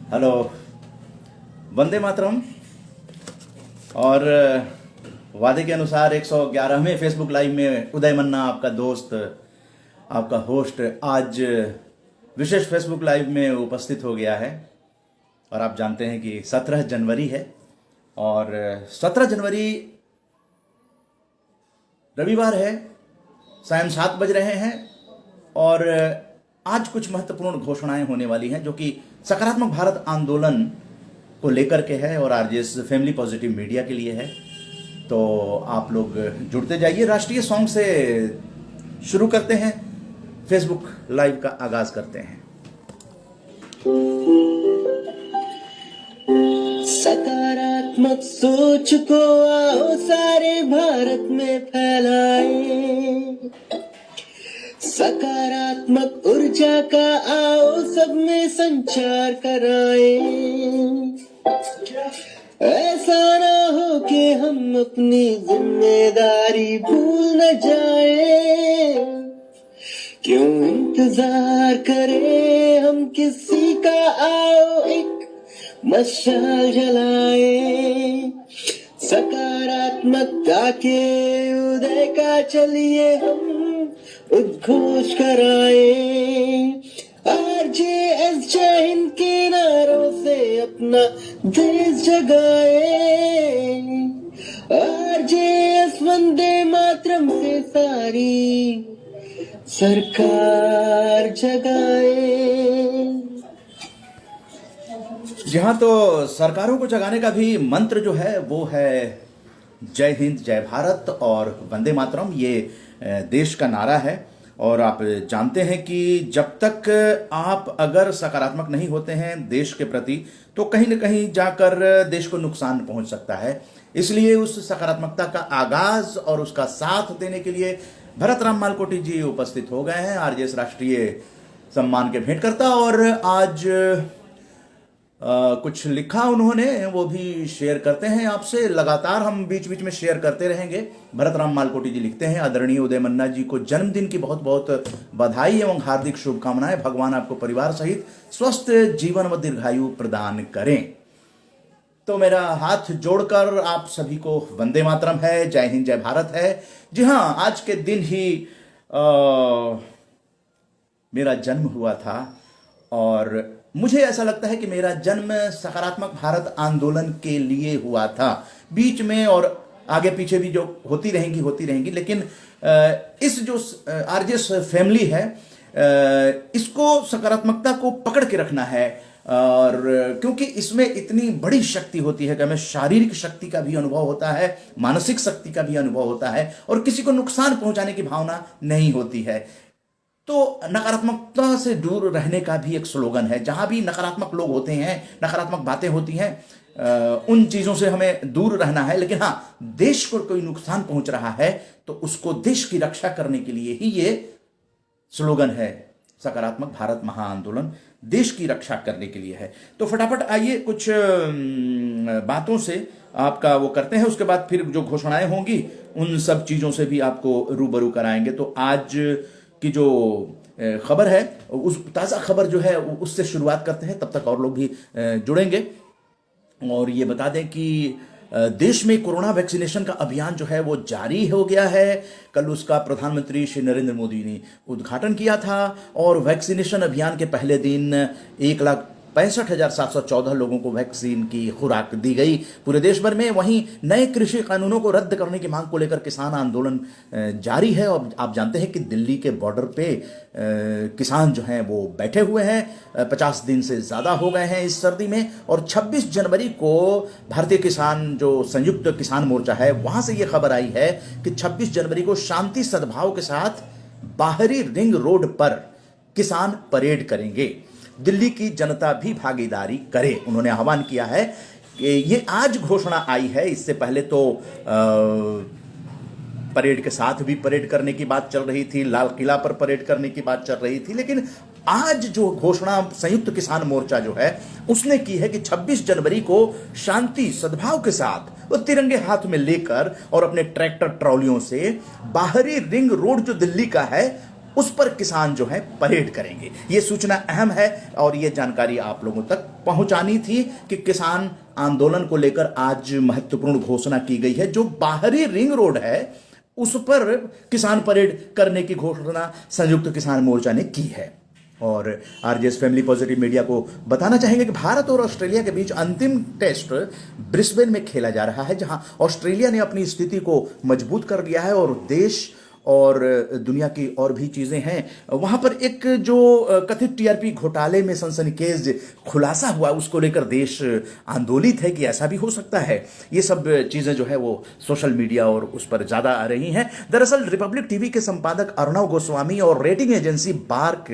Hello. Vande Mataram. और वादे के अनुसार 111वें फेसबुक लाइव में उदय मन्ना, आपका दोस्त, आपका होस्ट, आज विशेष फेसबुक लाइव में उपस्थित हो गया है। और आप जानते हैं कि 17 जनवरी है और 17 जनवरी रविवार है, सायं 7 बज रहे हैं और आज कुछ महत्वपूर्ण घोषणाएं होने वाली हैं जो कि सकारात्मक भारत आंदोलन को लेकर के है और आरजेएस फैमिली पॉजिटिव मीडिया के लिए है। तो आप लोग जुड़ते जाइए। राष्ट्रीय सॉन्ग से शुरू करते हैं, फेसबुक लाइव का आगाज करते हैं। सकारात्मक सोच को आओ सारे भारत में फैलाएं, सकारात्मक ऊर्जा का आओ सब में संचार कराएं। ऐसा ना हो कि हम अपनी जिम्मेदारी भूल न जाएं। क्यों इंतजार करें हम किसी का, आओ एक मशाल जलाएं। सकारात्मकता के उदय का चलिए हम उद्घोष कराएं। आरजेएस जय हिंद के नारों से अपना देश जगाएं। आरजेएस वंदे मातरम से सारी सरकार जगाएं। जहां तो सरकारों को जगाने का भी मंत्र जो है वो है जय हिंद, जय भारत और वंदे मातरम। ये देश का नारा है और आप जानते हैं कि जब तक आप अगर सकारात्मक नहीं होते हैं देश के प्रति तो कहीं न कहीं जाकर देश को नुकसान पहुंच सकता है। इसलिए उस सकारात्मकता का आगाज और उसका साथ देने के लिए भरत राम मालकोटी जी उपस्थित हो गए हैं, आरजेएस राष्ट्रीय सम्मान के भेंटकर्ता। और आज कुछ लिखा उन्होंने, वो भी शेयर करते हैं आपसे। लगातार हम बीच बीच में शेयर करते रहेंगे। भरत राम मालकोटी जी लिखते हैं, आदरणीय उदय मन्ना जी को जन्मदिन की बहुत बहुत बधाई एवं हार्दिक शुभकामनाएं। भगवान आपको परिवार सहित स्वस्थ जीवन व दीर्घायु प्रदान करें। तो मेरा हाथ जोड़कर आप सभी को वंदे मातरम है, जय हिंद, जय भारत है। जी हाँ, आज के दिन ही मेरा जन्म हुआ था और मुझे ऐसा लगता है कि मेरा जन्म सकारात्मक भारत आंदोलन के लिए हुआ था। बीच में और आगे पीछे भी जो होती रहेंगी, लेकिन इस जो आरजेएस फैमिली है, इसको सकारात्मकता को पकड़ के रखना है। और क्योंकि इसमें इतनी बड़ी शक्ति होती है कि हमें शारीरिक शक्ति का भी अनुभव होता है, मानसिक शक्ति का भी अनुभव होता है और किसी को नुकसान पहुंचाने की भावना नहीं होती है। तो नकारात्मकता से दूर रहने का भी एक स्लोगन है। जहां भी नकारात्मक लोग होते हैं, नकारात्मक बातें होती हैं, उन चीजों से हमें दूर रहना है। लेकिन हाँ, देश को कोई नुकसान पहुंच रहा है तो उसको देश की रक्षा करने के लिए ही ये स्लोगन है। सकारात्मक भारत महाआंदोलन देश की रक्षा करने के लिए है। तो फटाफट आइए कुछ बातों से आपका वो करते हैं, उसके बाद फिर जो घोषणाएं होंगी उन सब चीजों से भी आपको रूबरू कराएंगे। तो आज की जो खबर है, उस ताज़ा खबर जो है उससे शुरुआत करते हैं, तब तक और लोग भी जुड़ेंगे। और ये बता दें कि देश में कोरोना वैक्सीनेशन का अभियान जो है वो जारी हो गया है। कल उसका प्रधानमंत्री श्री नरेंद्र मोदी ने उद्घाटन किया था और वैक्सीनेशन अभियान के पहले दिन 1,65,714 लोगों को वैक्सीन की खुराक दी गई पूरे देश भर में। वहीं नए कृषि कानूनों को रद्द करने की मांग को लेकर किसान आंदोलन जारी है। और आप जानते हैं कि दिल्ली के बॉर्डर पे किसान जो हैं वो बैठे हुए हैं, 50 दिन से ज़्यादा हो गए हैं इस सर्दी में। और 26 जनवरी को भारतीय किसान जो संयुक्त किसान मोर्चा है, वहाँ से ये खबर आई है कि 26 जनवरी को शांति सद्भाव के साथ बाहरी रिंग रोड पर किसान परेड करेंगे। दिल्ली की जनता भी भागीदारी करे, उन्होंने आह्वान किया है। ये आज घोषणा आई है, इससे पहले तो परेड के साथ भी परेड करने की बात चल रही थी, लाल किला पर परेड करने की बात चल रही थी। लेकिन आज जो घोषणा संयुक्त किसान मोर्चा जो है उसने की है कि 26 जनवरी को शांति सद्भाव के साथ वो तिरंगे हाथ में लेकर और अपने ट्रैक्टर ट्रॉलियों से बाहरी रिंग रोड जो दिल्ली का है उस पर किसान जो है परेड करेंगे। ये सूचना अहम है और ये जानकारी आप लोगों तक पहुंचानी थी कि किसान आंदोलन को लेकर आज महत्वपूर्ण घोषणा की गई है। जो बाहरी रिंग रोड है उस पर किसान परेड करने की घोषणा संयुक्त किसान मोर्चा ने की है। और आरजेएस फैमिली पॉजिटिव मीडिया को बताना चाहेंगे कि भारत और ऑस्ट्रेलिया के बीच अंतिम टेस्ट ब्रिस्बेन में खेला जा रहा है, जहां ऑस्ट्रेलिया ने अपनी स्थिति को मजबूत कर लिया है और देश और दुनिया की और भी चीजें हैं। वहां पर एक जो कथित टीआरपी घोटाले में सनसनीखेज खुलासा हुआ उसको लेकर देश आंदोलित है कि ऐसा भी हो सकता है। ये सब चीजें जो है वो सोशल मीडिया और उस पर ज्यादा आ रही हैं। दरअसल रिपब्लिक टीवी के संपादक अर्णव गोस्वामी और रेटिंग एजेंसी BARK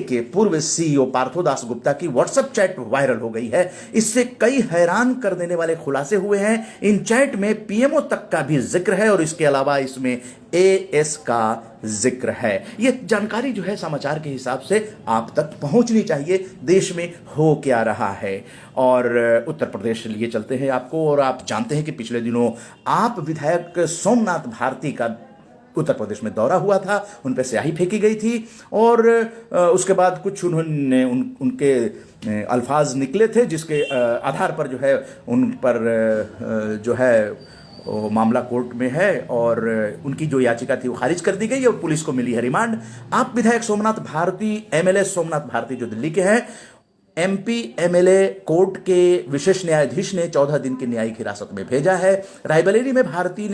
के पूर्व CEO पार्थोदास गुप्ता की व्हाट्सएप चैट वायरल हो गई है। इससे कई हैरान कर देने वाले खुलासे हुए हैं। इन चैट में पीएमओ तक का भी जिक्र है और इसके अलावा इसमें AS का जिक्र है। यह जानकारी जो है समाचार के हिसाब से आप तक पहुंचनी चाहिए, देश में हो क्या रहा है। और उत्तर प्रदेश लिए चलते हैं आपको, और आप जानते हैं कि पिछले दिनों आप विधायक सोमनाथ भारती का उत्तर प्रदेश में दौरा हुआ था, उन पर स्याही फेंकी गई थी और उसके बाद कुछ उन्होंने उनके अल्फाज निकले थे जिसके आधार पर जो है उन पर जो है वो मामला कोर्ट में है और उनकी जो याचिका थी वो खारिज कर दी गई और पुलिस को मिली है रिमांड। आप विधायक सोमनाथ भारती, MLA सोमनाथ भारती जो दिल्ली के हैं, MP MLA कोर्ट के विशेष न्यायाधीश ने 14 दिन की न्यायिक हिरासत में भेजा है। रायबरेली में भारती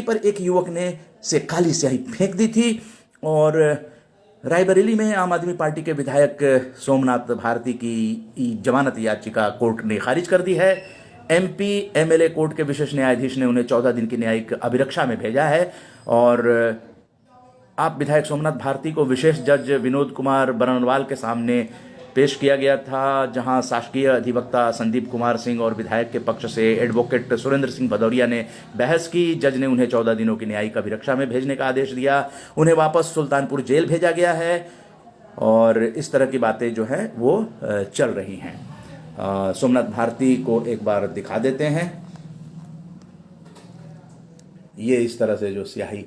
पर एक युवक ने से काली स्याही फेंक दी थी और रायबरेली में आम आदमी पार्टी के विधायक सोमनाथ भारती की जमानत याचिका कोर्ट ने खारिज कर दी है। MP MLA कोर्ट के विशेष न्यायाधीश ने उन्हें 14 दिन की न्यायिक अभिरक्षा में भेजा है और आप विधायक सोमनाथ भारती को विशेष जज विनोद कुमार बरनवाल के सामने पेश किया गया था, जहां शासकीय अधिवक्ता संदीप कुमार सिंह और विधायक के पक्ष से एडवोकेट सुरेंद्र सिंह भदौरिया ने बहस की। जज ने उन्हें 14 दिनों की न्यायिक अभिरक्षा में भेजने का आदेश दिया। उन्हें वापस सुल्तानपुर जेल भेजा गया है और इस तरह की बातें जो है वो चल रही हैं। सोमनाथ भारती को एक बार दिखा देते हैं। ये इस तरह से जो स्याही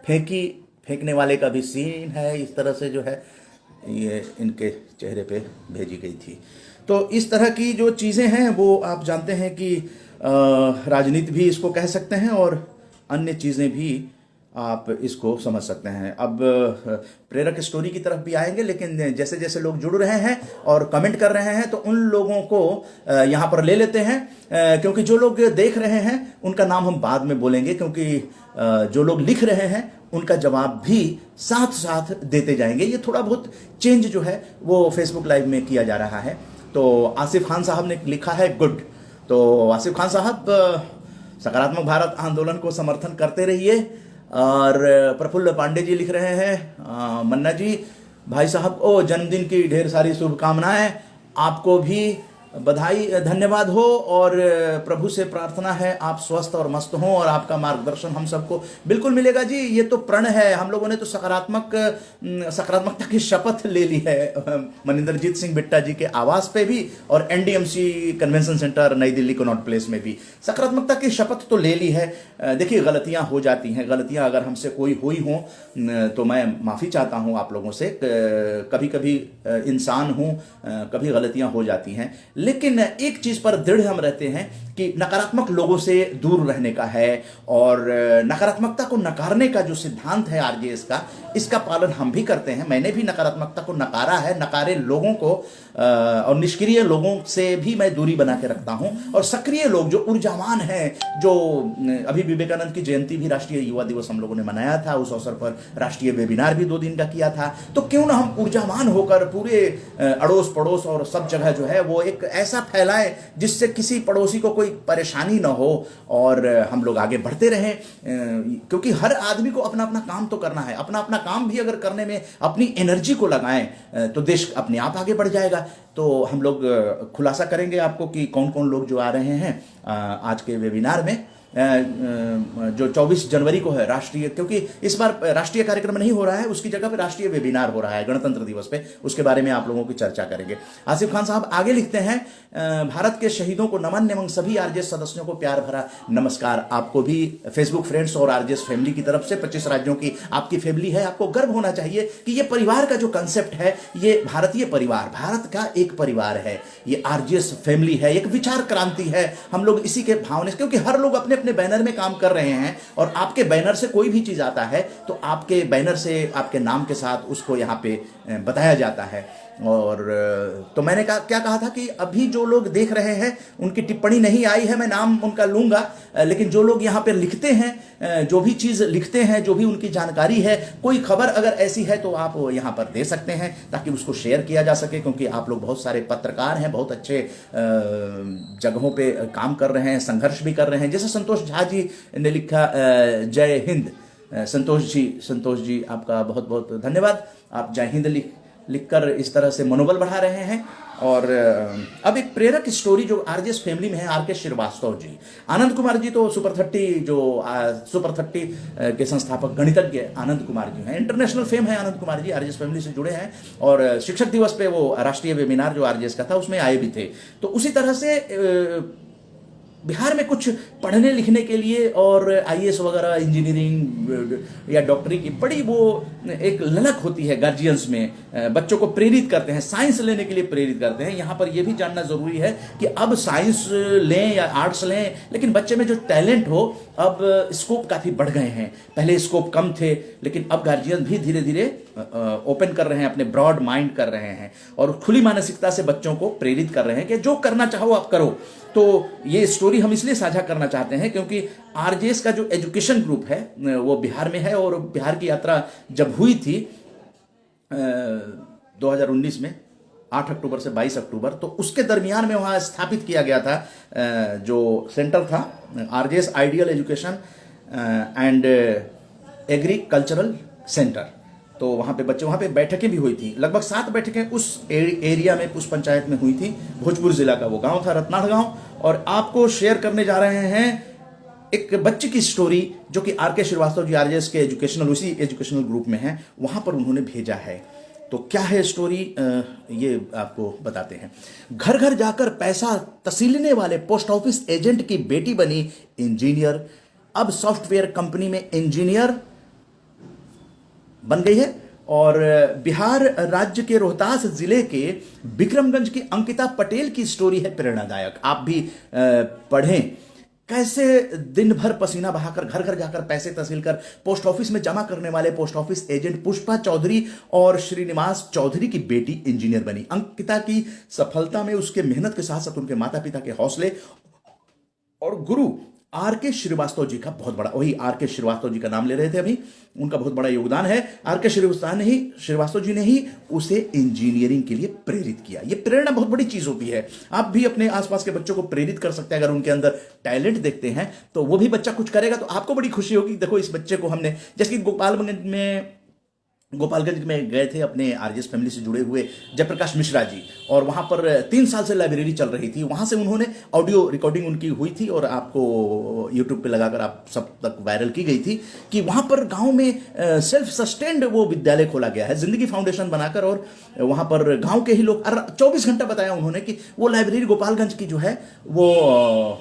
फेंकने वाले का भी सीन है, इस तरह से जो है ये इनके चेहरे पे भेजी गई थी। तो इस तरह की जो चीज़ें हैं वो आप जानते हैं कि राजनीति भी इसको कह सकते हैं और अन्य चीज़ें भी आप इसको समझ सकते हैं। अब प्रेरक स्टोरी की तरफ भी आएंगे, लेकिन जैसे जैसे लोग जुड़ रहे हैं और कमेंट कर रहे हैं तो उन लोगों को यहाँ पर ले लेते हैं, क्योंकि जो लोग देख रहे हैं उनका नाम हम बाद में बोलेंगे, क्योंकि जो लोग लिख रहे हैं उनका जवाब भी साथ साथ देते जाएंगे। ये थोड़ा बहुत चेंज जो है वो फेसबुक लाइव में किया जा रहा है। तो आसिफ खान साहब ने लिखा है गुड। तो आसिफ खान साहब सकारात्मक भारत आंदोलन को समर्थन करते रहिए। और प्रफुल्ल पांडे जी लिख रहे हैं मन्ना जी भाई साहब को जन्मदिन की ढेर सारी शुभकामनाएं, आपको भी बधाई, धन्यवाद हो और प्रभु से प्रार्थना है आप स्वस्थ और मस्त हों और आपका मार्गदर्शन हम सबको बिल्कुल मिलेगा जी। ये तो प्रण है, हम लोगों ने तो सकारात्मकता की शपथ ले ली है मनिंदरजीत सिंह बिट्टा जी के आवास पे भी और NDMC कन्वेंशन सेंटर नई दिल्ली कनॉट प्लेस में भी सकारात्मकता की शपथ तो ले ली है। देखिए गलतियां हो जाती हैं, गलतियां अगर हमसे कोई हुई हों तो मैं माफ़ी चाहता हूं आप लोगों से। कभी कभी इंसान हूं, कभी गलतियां हो जाती हैं, लेकिन एक चीज पर दृढ़ हम रहते हैं कि नकारात्मक लोगों से दूर रहने का है और नकारात्मकता को नकारने का जो सिद्धांत है RJS का, इसका पालन हम भी करते हैं। मैंने भी नकारात्मकता को नकारा है, नकारे लोगों को और निष्क्रिय लोगों से भी मैं दूरी बना के रखता हूं और सक्रिय लोग जो ऊर्जावान हैं, जो अभी विवेकानंद की जयंती भी राष्ट्रीय युवा दिवस हम लोगों ने मनाया था, उस अवसर पर राष्ट्रीय वेबिनार भी 2 दिन का किया था। तो क्यों ना हम ऊर्जावान होकर पूरे अड़ोस पड़ोस और सब जगह जो है वो एक ऐसा फैलाएं जिससे किसी पड़ोसी को कोई परेशानी ना हो और हम लोग आगे बढ़ते रहें, क्योंकि हर आदमी को अपना अपना काम तो करना है। अपना अपना काम भी अगर करने में अपनी एनर्जी को लगाएं तो देश अपने आप आगे बढ़ जाएगा। तो हम लोग खुलासा करेंगे आपको कि कौन कौन लोग जो आ रहे हैं आज के वेबिनार में जो 24 जनवरी को है राष्ट्रीय, क्योंकि इस बार राष्ट्रीय कार्यक्रम नहीं हो रहा है, उसकी जगह पे राष्ट्रीय वेबिनार हो रहा है गणतंत्र दिवस पे, उसके बारे में आप लोगों की चर्चा करेंगे। आसिफ खान साहब आगे लिखते हैं, भारत के शहीदों को नमन एवं सभी आरजेएस सदस्यों को प्यार भरा नमस्कार। आपको भी फेसबुक फ्रेंड्स और आरजेएस फैमिली की तरफ से 25 राज्यों की आपकी फैमिली है, आपको गर्व होना चाहिए कि ये परिवार का जो कंसेप्ट है, ये भारतीय परिवार, भारत का एक परिवार है, ये आरजेएस फैमिली है, एक विचार क्रांति है। हम लोग इसी के भावने से, क्योंकि हर लोग अपने अपने बैनर में काम कर रहे हैं और आपके बैनर से कोई भी चीज आता है तो आपके बैनर से आपके नाम के साथ उसको यहाँ पे बताया जाता है। और तो मैंने क्या कहा था कि अभी जो लोग देख रहे हैं उनकी टिप्पणी नहीं आई है, मैं नाम उनका लूंगा, लेकिन जो लोग यहाँ पे लिखते हैं, जो भी चीज लिखते हैं, जो भी उनकी जानकारी है, कोई खबर अगर ऐसी है तो आप यहाँ पर दे सकते हैं ताकि उसको शेयर किया जा सके, क्योंकि आप लोग बहुत सारे पत्रकार हैं, बहुत अच्छे जगहों पे काम कर रहे हैं, संघर्ष भी कर रहे हैं। जैसे संतोष झा जी ने लिखा, जय हिंद। संतोष जी आपका बहुत बहुत धन्यवाद, आप जय हिंद लिखकर इस तरह से मनोबल बढ़ा रहे हैं। और अब एक प्रेरक स्टोरी जो आरजेएस फैमिली में है, आर.के. श्रीवास्तव जी। आनंद कुमार जी तो सुपर 30 के संस्थापक गणितज्ञ आनंद कुमार जी हैं, इंटरनेशनल फेम है आनंद कुमार जी, आरजेएस फैमिली से जुड़े हैं और शिक्षक दिवस पे वो राष्ट्रीय वेबिनार जो आरजेएस का था उसमें आए भी थे। तो उसी तरह से बिहार में कुछ पढ़ने लिखने के लिए और आईएएस वगैरह, इंजीनियरिंग या डॉक्टरी की बड़ी वो एक ललक होती है गार्जियंस में, बच्चों को प्रेरित करते हैं, साइंस लेने के लिए प्रेरित करते हैं। यहाँ पर यह भी जानना जरूरी है कि अब साइंस लें या आर्ट्स लें, लेकिन बच्चे में जो टैलेंट हो, अब स्कोप काफ़ी बढ़ गए हैं। पहले स्कोप कम थे, लेकिन अब गार्जियन भी धीरे धीरे ओपन कर रहे हैं, अपने ब्रॉड माइंड कर रहे हैं और खुली मानसिकता से बच्चों को प्रेरित कर रहे हैं कि जो करना चाहो आप करो। तो ये स्टोरी हम इसलिए साझा करना चाहते हैं क्योंकि आरजेएस का जो एजुकेशन ग्रुप है वो बिहार में है और बिहार की यात्रा जब हुई थी 2019 में 8 अक्टूबर से 22 अक्टूबर, तो उसके दरमियान में वहाँ स्थापित किया गया था जो सेंटर था RJS ideal education and agricultural centre. तो वहाँ पे बच्चे, वहाँ पे बैठकें भी हुई थी, लगभग 7 बैठकें उस एरिया में, उस पंचायत में हुई थी। भोजपुर जिला का वो गांव था, रत्नाड़ गांव। और आपको शेयर करने जा रहे हैं एक बच्चे की स्टोरी जो कि आर.के. श्रीवास्तव जी आरजेएस के उसी एजुकेशनल ग्रुप में हैं, वहाँ पर उन्होंने भेजा है। तो क्या है स्टोरी, ये आपको बताते हैं। घर घर जाकर पैसा तसीलने वाले पोस्ट ऑफिस एजेंट की बेटी बनी इंजीनियर, अब सॉफ्टवेयर कंपनी में इंजीनियर बन गई है। और बिहार राज्य के रोहतास जिले के विक्रमगंज की अंकिता पटेल की स्टोरी है प्रेरणादायक। आप भी पढ़ें कैसे दिन भर पसीना बहाकर घर घर जाकर पैसे तहसील कर पोस्ट ऑफिस में जमा करने वाले post office agent Pushpa Chaudhary और श्रीनिवास चौधरी की बेटी इंजीनियर बनी। अंकिता की सफलता में उसके मेहनत के साथ साथ उनके माता पिता के हौसले और गुरु आर.के. श्रीवास्तव जी का बहुत बड़ा, वही आर.के. श्रीवास्तव जी का नाम ले रहे थे अभी, उनका बहुत बड़ा योगदान है। आर.के. श्रीवास्तव जी ने ही उसे इंजीनियरिंग के लिए प्रेरित किया। ये प्रेरणा बहुत बड़ी चीज होती है। आप भी अपने आसपास के बच्चों को प्रेरित कर सकते हैं। अगर उनके अंदर टैलेंट देखते हैं तो वो भी बच्चा कुछ करेगा तो आपको बड़ी खुशी होगी। देखो इस बच्चे को हमने, जैसे कि गोपालगंज में गए थे अपने आरजेएस फैमिली से जुड़े हुए जयप्रकाश मिश्रा जी, और वहाँ पर 3 साल से लाइब्रेरी चल रही थी। वहाँ से उन्होंने ऑडियो रिकॉर्डिंग उनकी हुई थी और आपको यूट्यूब पे लगाकर आप सब तक वायरल की गई थी कि वहाँ पर गांव में सेल्फ सस्टेन्ड वो विद्यालय खोला गया है, जिंदगी फाउंडेशन बनाकर। और वहाँ पर गाँव के ही लोग 24 घंटा बताया उन्होंने कि वो लाइब्रेरी गोपालगंज की जो है वो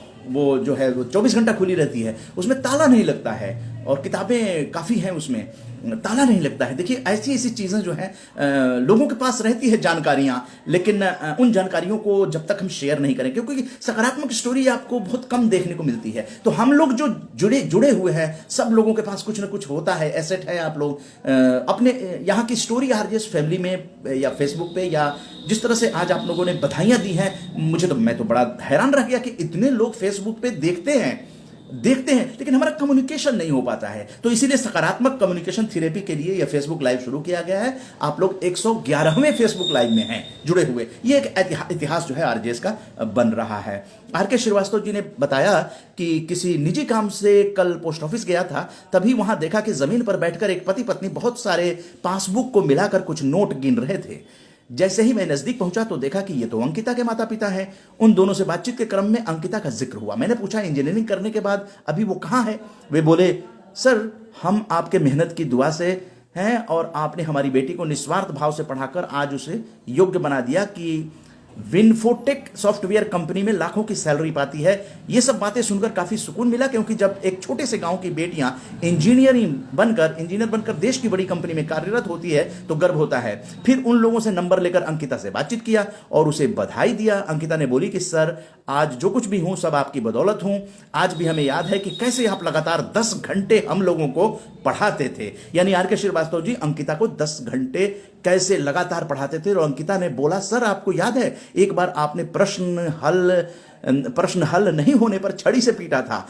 जो है वो 24 घंटा खुली रहती है, उसमें ताला नहीं लगता है और किताबें काफ़ी हैं, उसमें ताला नहीं लगता है। देखिए ऐसी ऐसी चीज़ें जो हैं लोगों के पास रहती है जानकारियाँ, लेकिन उन जानकारियों को जब तक हम शेयर नहीं करें, क्योंकि सकारात्मक स्टोरी आपको बहुत कम देखने को मिलती है। तो हम लोग जो जुड़े हुए हैं, सब लोगों के पास कुछ ना कुछ होता है, एसेट है। आप लोग अपने यहाँ की स्टोरी आरजेएस फैमिली में या फेसबुक पे या जिस तरह से आज आप लोगों ने बधाइयाँ दी हैं, मैं तो बड़ा हैरान रह गया कि इतने लोग फेसबुक पे देखते हैं, लेकिन हमारा कम्युनिकेशन नहीं हो पाता है। तो इसीलिए सकारात्मक कम्युनिकेशन थेरेपी के लिए यह फेसबुक लाइव शुरू किया गया है। आप लोग 111वें फेसबुक लाइव में हैं जुड़े हुए। ये एक इतिहास जो है आरजेएस का बन रहा है। आर.के. श्रीवास्तव जी ने बताया कि किसी निजी काम से कल पोस्ट ऑफिस गया था, तभी वहां देखा कि जमीन पर बैठकर एक पति पत्नी बहुत सारे पासबुक को मिलाकर कुछ नोट गिन रहे थे। जैसे ही मैं नजदीक पहुंचा तो देखा कि ये तो अंकिता के माता पिता हैं। उन दोनों से बातचीत के क्रम में अंकिता का जिक्र हुआ। मैंने पूछा इंजीनियरिंग करने के बाद अभी वो कहाँ है? वे बोले सर हम आपके मेहनत की दुआ से हैं और आपने हमारी बेटी को निस्वार्थ भाव से पढ़ाकर आज उसे योग्य बना दिया कि विनफोटेक सॉफ्टवेयर कंपनी में लाखों की सैलरी पाती है। ये सब बातें सुनकर काफी सुकून मिला, क्योंकि जब एक छोटे से गांव की बेटियां इंजीनियर बनकर देश की बड़ी कंपनी में कार्यरत होती है तो गर्व होता है। फिर उन लोगों से नंबर लेकर अंकिता से बातचीत किया और उसे बधाई दिया। अंकिता ने बोली कि सर आज जो कुछ भी हूं सब आपकी बदौलत हूं। आज भी हमें याद है कि कैसे आप लगातार 10 घंटे हम लोगों को पढ़ाते थे। यानी आर के श्रीवास्तव जी अंकिता को 10 घंटे कैसे लगातार पढ़ाते थे। और अंकिता ने बोला सर आपको याद है एक बार आपने प्रश्न हल नहीं होने पर छड़ी से पीटा था,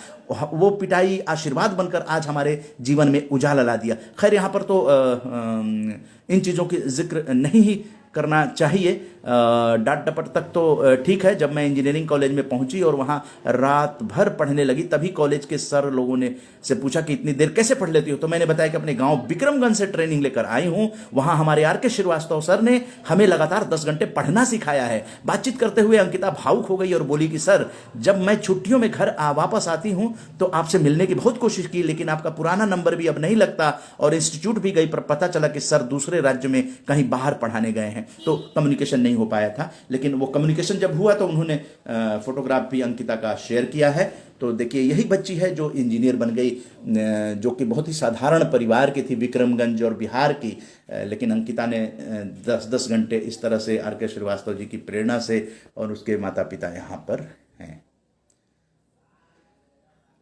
वो पिटाई आशीर्वाद बनकर आज हमारे जीवन में उजाला ला दिया। खैर यहाँ पर तो इन चीज़ों की जिक्र नहीं ही करना चाहिए। डांट डपट तक तो ठीक है। जब मैं इंजीनियरिंग कॉलेज में पहुंची और वहां रात भर पढ़ने लगी तभी कॉलेज के सर लोगों ने से पूछा कि इतनी देर कैसे पढ़ लेती हो। तो मैंने बताया कि अपने गांव विक्रमगंज से ट्रेनिंग लेकर आई हूं। वहां हमारे आर के श्रीवास्तव सर ने हमें लगातार 10 घंटे पढ़ना सिखाया है। बातचीत करते हुए अंकिता भावुक हो गई और बोली कि सर जब मैं छुट्टियों में घर वापस आती हूं तो आपसे मिलने की बहुत कोशिश की, लेकिन आपका पुराना नंबर भी अब नहीं लगता और इंस्टीट्यूट भी गई पर पता चला कि सर दूसरे राज्य में कहीं बाहर पढ़ाने गए हैं, तो कम्युनिकेशन नहीं हो पाया था। लेकिन वो कम्युनिकेशन जब हुआ तो उन्होंने फोटोग्राफ भी अंकिता का शेयर किया है। तो देखिए यही बच्ची है जो इंजीनियर बन गई, जो कि बहुत ही साधारण परिवार की थी, विक्रमगंज और बिहार की। लेकिन अंकिता ने 10-10 घंटे इस तरह से आर के श्रीवास्तव जी की प्रेरणा से, और उसके माता पिता यहाँ पर हैं।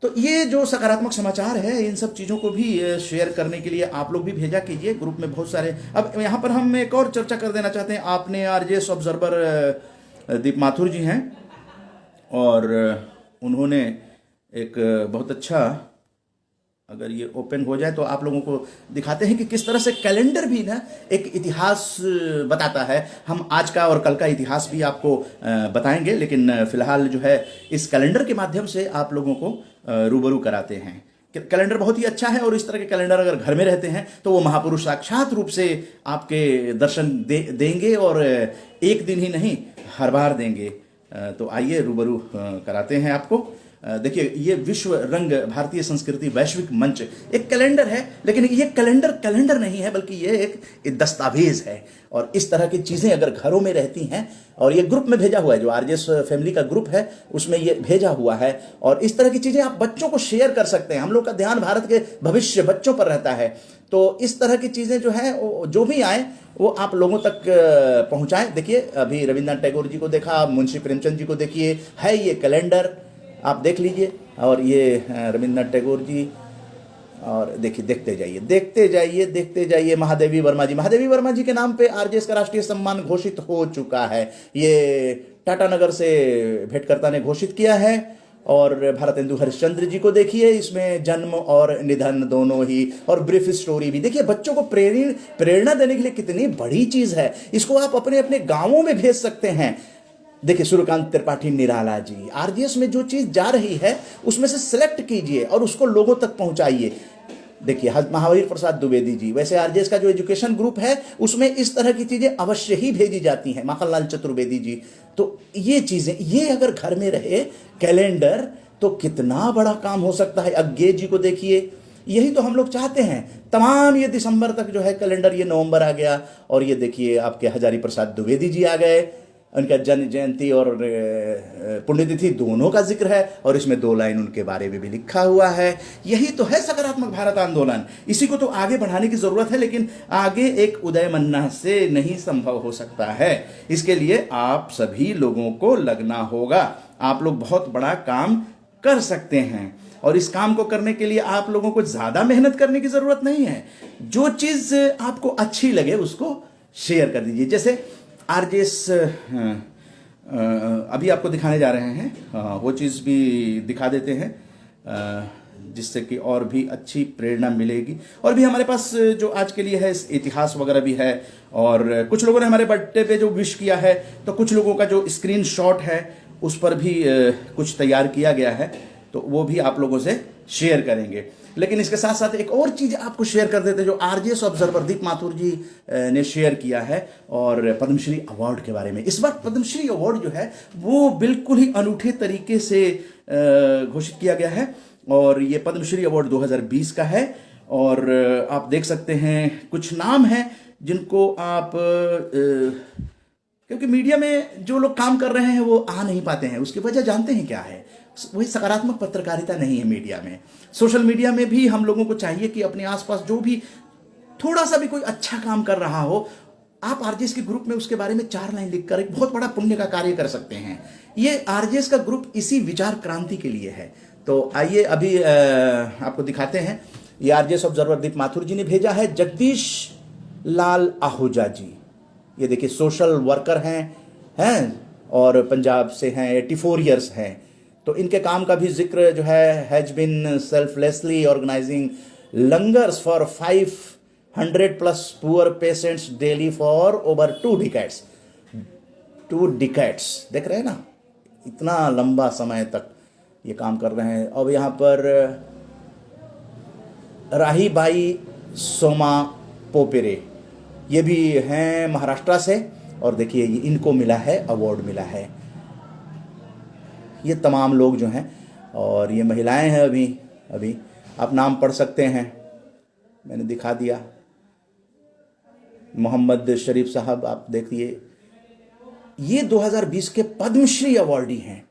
तो ये जो सकारात्मक समाचार है इन सब चीज़ों को भी शेयर करने के लिए आप लोग भी भेजा कीजिए ग्रुप में बहुत सारे। अब यहाँ पर हम एक और चर्चा कर देना चाहते हैं। आपने आरजेएस ऑब्जर्वर दीप माथुर जी हैं और उन्होंने एक बहुत अच्छा, अगर ये ओपन हो जाए तो आप लोगों को दिखाते हैं कि किस तरह से कैलेंडर भी ना एक इतिहास बताता है। हम आज का और कल का इतिहास भी आपको बताएंगे, लेकिन फिलहाल जो है इस कैलेंडर के माध्यम से आप लोगों को रूबरू कराते हैं। कैलेंडर बहुत ही अच्छा है और इस तरह के कैलेंडर अगर घर में रहते हैं तो वो महापुरुष साक्षात रूप से आपके दर्शन देंगे और एक दिन ही नहीं हर बार देंगे। तो आइए रूबरू कराते हैं आपको। देखिए ये विश्व रंग भारतीय संस्कृति वैश्विक मंच एक कैलेंडर है, लेकिन ये कैलेंडर नहीं है बल्कि ये एक दस्तावेज है। और इस तरह की चीज़ें अगर घरों में रहती हैं, और ये ग्रुप में भेजा हुआ है, जो आरजेएस फैमिली का ग्रुप है उसमें ये भेजा हुआ है, और इस तरह की चीज़ें आप बच्चों को शेयर कर सकते हैं। हम लोग का ध्यान भारत के भविष्य बच्चों पर रहता है, तो इस तरह की चीज़ें जो है जो भी आए वो आप लोगों तक पहुँचाएँ। देखिए अभी रविन्द्रनाथ टैगोर जी को देखा, मुंशी प्रेमचंद जी को देखिए, है ये कैलेंडर आप देख लीजिए। और ये रविन्द्रनाथ टैगोर जी, और देखिए देखते जाइए महादेवी वर्मा जी के नाम पे आरजेएस का राष्ट्रीय सम्मान घोषित हो चुका है। ये टाटा नगर से भेंटकर्ता ने घोषित किया है। और भारतेंदु हरिश्चंद्र जी को देखिए, इसमें जन्म और निधन दोनों ही, और ब्रीफ स्टोरी भी। देखिए बच्चों को प्रेरणा देने के लिए कितनी बड़ी चीज है। इसको आप अपने अपने गांवों में भेज सकते हैं। देखिए सूर्यकांत त्रिपाठी निराला जी, आरजेएस में जो चीज जा रही है उसमें से सिलेक्ट कीजिए और उसको लोगों तक पहुंचाइए। देखिए महावीर प्रसाद द्विवेदी जी, वैसे आरजेएस का जो एजुकेशन ग्रुप है उसमें इस तरह की चीजें अवश्य ही भेजी जाती हैं, माखनलाल चतुर्वेदी जी। तो ये चीजें, ये अगर घर में रहे कैलेंडर तो कितना बड़ा काम हो सकता है। अज्ञे जी को देखिए, यही तो हम लोग चाहते हैं। तमाम ये दिसंबर तक जो है कैलेंडर, ये नवंबर आ गया, और ये देखिए आपके हजारी प्रसाद द्विवेदी जी आ गए, उनका जन्म जयंती और पुण्यतिथि दोनों का जिक्र है, और इसमें 2 लाइन उनके बारे में भी लिखा हुआ है। यही तो है सकारात्मक भारत आंदोलन। इसी को तो आगे बढ़ाने की जरूरत है, लेकिन आगे एक उदय मन्ना से नहीं संभव हो सकता है। इसके लिए आप सभी लोगों को लगना होगा। आप लोग बहुत बड़ा काम कर सकते हैं, और इस काम को करने के लिए आप लोगों को ज्यादा मेहनत करने की जरूरत नहीं है। जो चीज आपको अच्छी लगे उसको शेयर कर दीजिए। जैसे आरजेएस अभी आपको दिखाने जा रहे हैं, वो चीज़ भी दिखा देते हैं जिससे कि और भी अच्छी प्रेरणा मिलेगी। और भी हमारे पास जो आज के लिए है इतिहास वगैरह भी है, और कुछ लोगों ने हमारे बर्थडे पे जो विश किया है, तो कुछ लोगों का जो स्क्रीनशॉट है उस पर भी कुछ तैयार किया गया है, तो वो भी आप लोगों से शेयर करेंगे। लेकिन इसके साथ साथ एक और चीज आपको शेयर कर देते जो आरजेएस ऑब्जर्वर दीप माथुर जी ने शेयर किया है, और पद्मश्री अवार्ड के बारे में। इस बार पद्मश्री अवार्ड जो है वो बिल्कुल ही अनूठे तरीके से घोषित किया गया है, और ये पद्मश्री अवार्ड 2020 का है। और आप देख सकते हैं कुछ नाम हैं जिनको आप क्योंकि मीडिया में जो लोग काम कर रहे हैं वो आ नहीं पाते हैं, उसकी वजह जानते हैं क्या है? वही सकारात्मक पत्रकारिता नहीं है मीडिया में। सोशल मीडिया में भी हम लोगों को चाहिए कि अपने आसपास जो भी थोड़ा सा भी कोई अच्छा काम कर रहा हो, आप आरजेएस के ग्रुप में उसके बारे में 4 लाइन लिखकर एक बहुत बड़ा पुण्य का कार्य कर सकते हैं। ये आरजेएस का ग्रुप इसी विचार क्रांति के लिए है। तो आइए अभी आपको दिखाते हैं। ये आरजेएस ऑब्जर्वर दीप माथुर जी ने भेजा है। जगदीश लाल आहूजा जी, ये देखिए सोशल वर्कर हैं और पंजाब से हैं, 84 ईयर्स हैं। तो इनके काम का भी जिक्र जो है, has been selflessly organizing langars for 500+ poor patients daily for over 2 decades. 2 decades, देख रहे हैं ना, इतना लंबा समय तक ये काम कर रहे हैं। अब यहाँ पर राहीबाई सोमा पोपेरे, ये भी हैं महाराष्ट्र से, और देखिए इनको मिला है, अवार्ड मिला है। ये तमाम लोग जो हैं, और ये महिलाएं हैं। अभी आप नाम पढ़ सकते हैं, मैंने दिखा दिया। मोहम्मद शरीफ साहब, आप देखिए, ये 2020 के पद्मश्री अवार्डी हैं।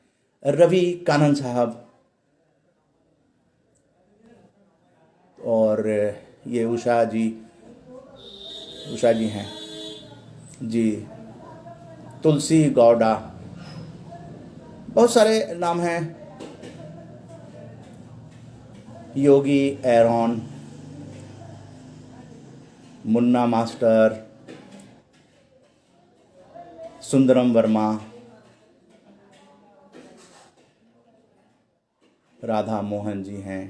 रवि कानन साहब, और ये उषा जी हैं जी, तुलसी गौडा, बहुत सारे नाम हैं। योगी एरॉन, मुन्ना मास्टर, सुंदरम वर्मा, राधा मोहन जी हैं।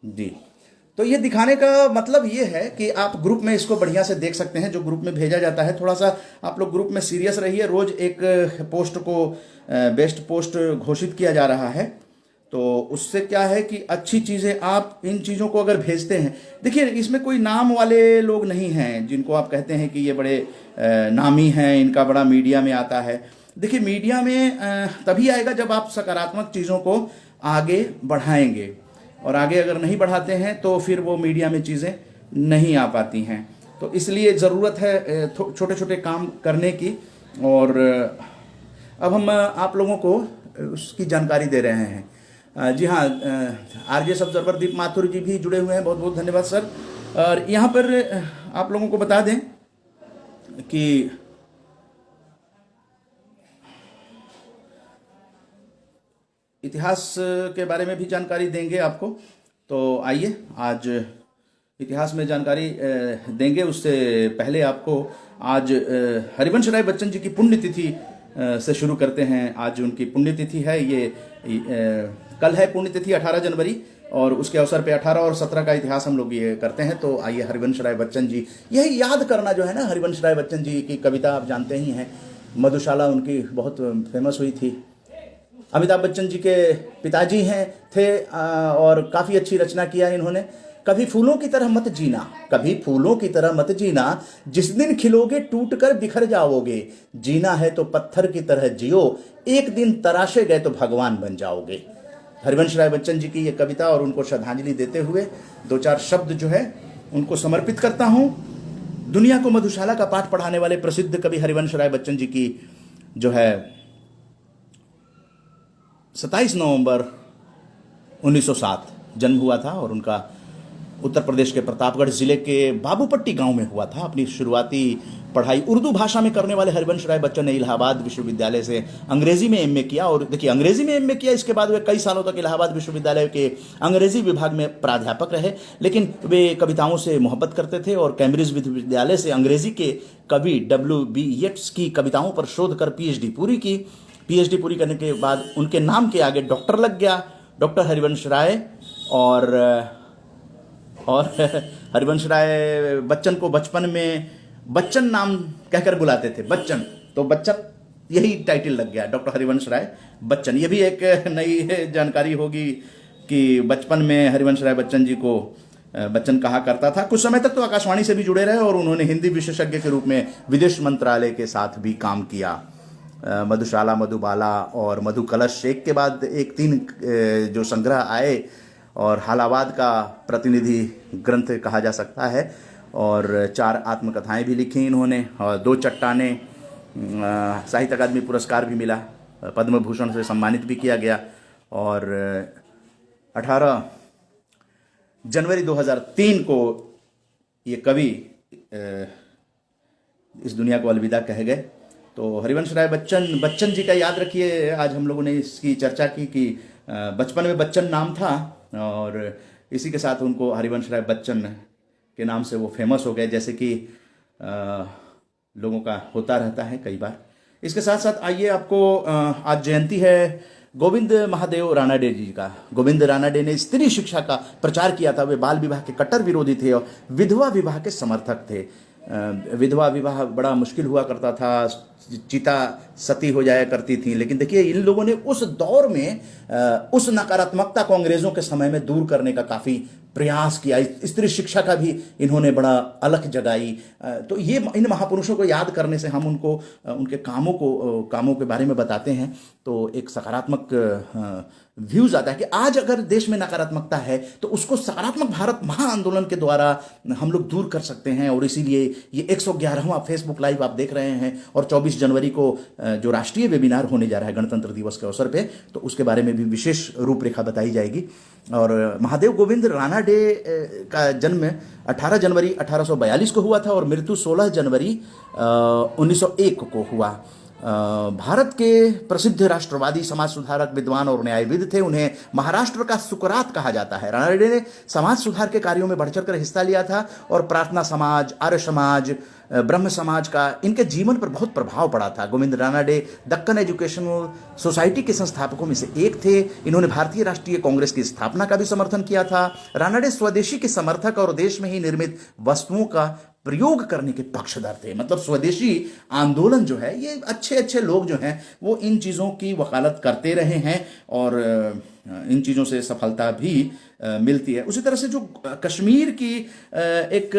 जी, तो ये दिखाने का मतलब ये है कि आप ग्रुप में इसको बढ़िया से देख सकते हैं, जो ग्रुप में भेजा जाता है। थोड़ा सा आप लोग ग्रुप में सीरियस रहिए। रोज एक पोस्ट को बेस्ट पोस्ट घोषित किया जा रहा है, तो उससे क्या है कि अच्छी चीज़ें आप इन चीज़ों को अगर भेजते हैं, देखिए इसमें कोई नाम वाले लोग नहीं हैं जिनको आप कहते हैं कि ये बड़े नामी हैं, इनका बड़ा मीडिया में आता है। देखिए मीडिया में तभी आएगा जब आप सकारात्मक चीज़ों को आगे बढ़ाएंगे, और आगे अगर नहीं बढ़ाते हैं तो फिर वो मीडिया में चीज़ें नहीं आ पाती हैं। तो इसलिए ज़रूरत है छोटे छोटे काम करने की। और अब हम आप लोगों को उसकी जानकारी दे रहे हैं। जी हाँ, आरजेएस ऑब्जर्वर दीप माथुर जी भी जुड़े हुए हैं, बहुत बहुत धन्यवाद सर। और यहाँ पर आप लोगों को बता दें कि इतिहास के बारे में भी जानकारी देंगे आपको। तो आइए आज इतिहास में जानकारी देंगे। उससे पहले आपको आज हरिवंश राय बच्चन जी की पुण्यतिथि से शुरू करते हैं। आज उनकी पुण्यतिथि है, ये कल है पुण्यतिथि 18 जनवरी, और उसके अवसर पे 18 और 17 का इतिहास हम लोग ये करते हैं। तो आइए हरिवंश राय बच्चन जी, यही याद करना जो है ना, हरिवंश राय बच्चन जी की कविता आप जानते ही हैं, मधुशाला उनकी बहुत फेमस हुई थी। अमिताभ बच्चन जी के पिताजी थे, और काफ़ी अच्छी रचना किया इन्होंने। कभी फूलों की तरह मत जीना, कभी फूलों की तरह मत जीना, जिस दिन खिलोगे टूट कर बिखर जाओगे, जीना है तो पत्थर की तरह जियो, एक दिन तराशे गए तो भगवान बन जाओगे। हरिवंश राय बच्चन जी की ये कविता, और उनको श्रद्धांजलि देते हुए 2-4 शब्द जो है उनको समर्पित करता हूँ। दुनिया को मधुशाला का पाठ पढ़ाने वाले प्रसिद्ध कवि हरिवंश राय बच्चन जी की जो है 27 नवंबर 1907 जन्म हुआ था, और उनका उत्तर प्रदेश के प्रतापगढ़ जिले के बाबूपट्टी गांव में हुआ था। अपनी शुरुआती पढ़ाई उर्दू भाषा में करने वाले हरिवंश राय बच्चन ने इलाहाबाद विश्वविद्यालय से अंग्रेजी में एमए किया, और देखिए अंग्रेजी में एमए किया, इसके बाद वे कई सालों तक इलाहाबाद विश्वविद्यालय के अंग्रेजी विभाग में प्राध्यापक रहे। लेकिन वे कविताओं से मोहब्बत करते थे, और कैम्ब्रिज विश्वविद्यालय से अंग्रेजी के कवि W.B. येट्स की कविताओं पर शोध कर पीएचडी पूरी की। पीएचडी पूरी करने के बाद उनके नाम के आगे डॉक्टर लग गया, डॉक्टर हरिवंश राय। और हरिवंश राय बच्चन को बचपन में बच्चन नाम कहकर बुलाते थे, बच्चन। तो बच्चन यही टाइटल लग गया, डॉक्टर हरिवंश राय बच्चन। ये भी एक नई जानकारी होगी कि बचपन में हरिवंश राय बच्चन जी को बच्चन कहा करता था। कुछ समय तक तो आकाशवाणी से भी जुड़े रहे और उन्होंने हिंदी विशेषज्ञ के रूप में विदेश मंत्रालय के साथ भी काम किया। मधुशाला, मधुबाला और मधु कलश, एक के बाद एक 3 जो संग्रह आए, और हालावाद का प्रतिनिधि ग्रंथ कहा जा सकता है, और 4 आत्मकथाएं भी लिखी इन्होंने, और 2 चट्टाने, साहित्य अकादमी पुरस्कार भी मिला, पद्म भूषण से सम्मानित भी किया गया। और 18 जनवरी 2003 को ये कवि इस दुनिया को अलविदा कह गए। तो हरिवंश राय बच्चन जी का याद रखिए। आज हम लोगों ने इसकी चर्चा की कि बचपन में बच्चन नाम था, और इसी के साथ उनको हरिवंश राय बच्चन के नाम से वो फेमस हो गए, जैसे कि लोगों का होता रहता है कई बार। इसके साथ साथ आइए, आपको आज जयंती है गोविंद महादेव रानाडे जी का। गोविंद रानाडे ने स्त्री शिक्षा का प्रचार किया था। वे बाल विवाह के कट्टर विरोधी थे और विधवा विवाह के समर्थक थे। विधवा विवाह बड़ा मुश्किल हुआ करता था, चिता सती हो जाया करती थी। लेकिन देखिए, इन लोगों ने उस दौर में उस नकारात्मकता को अंग्रेजों के समय में दूर करने का काफ़ी प्रयास किया। स्त्री शिक्षा का भी इन्होंने बड़ा अलख जगाई। तो ये इन महापुरुषों को याद करने से हम उनको उनके कामों के बारे में बताते हैं, तो एक सकारात्मक व्यूज आता है कि आज अगर देश में नकारात्मकता है तो उसको सकारात्मक भारत महाआंदोलन के द्वारा हम लोग दूर कर सकते हैं। और इसीलिए ये 111वां फेसबुक लाइव आप देख रहे हैं, और 24 जनवरी को जो राष्ट्रीय वेबिनार होने जा रहा है गणतंत्र दिवस के अवसर पे, तो उसके बारे में भी विशेष रूपरेखा बताई जाएगी। और महादेव गोविंद रानाडे का जन्म 18 जनवरी 1842 को हुआ था और मृत्यु 16 जनवरी 1901 को हुआ। भारत के प्रसिद्ध राष्ट्रवादी, समाज सुधारक, विद्वान और न्यायविद थे। उन्हें महाराष्ट्र का सुकरात कहा जाता है। रानाडे ने समाज सुधार के कार्यों में बढ़ चढ़कर हिस्सा लिया था और प्रार्थना समाज, आर्य समाज, ब्रह्म समाज का इनके जीवन पर बहुत प्रभाव पड़ा था। गोविंद रानाडे दक्कन एजुकेशनल सोसाइटी के संस्थापकों में से एक थे। इन्होंने भारतीय राष्ट्रीय कांग्रेस की स्थापना का भी समर्थन किया था। रानाडे स्वदेशी के समर्थक और देश में ही निर्मित वस्तुओं का प्रयोग करने के पक्षधर थे। मतलब स्वदेशी आंदोलन जो है, ये अच्छे अच्छे लोग जो हैं वो इन चीज़ों की वकालत करते रहे हैं और इन चीज़ों से सफलता भी मिलती है। उसी तरह से जो कश्मीर की एक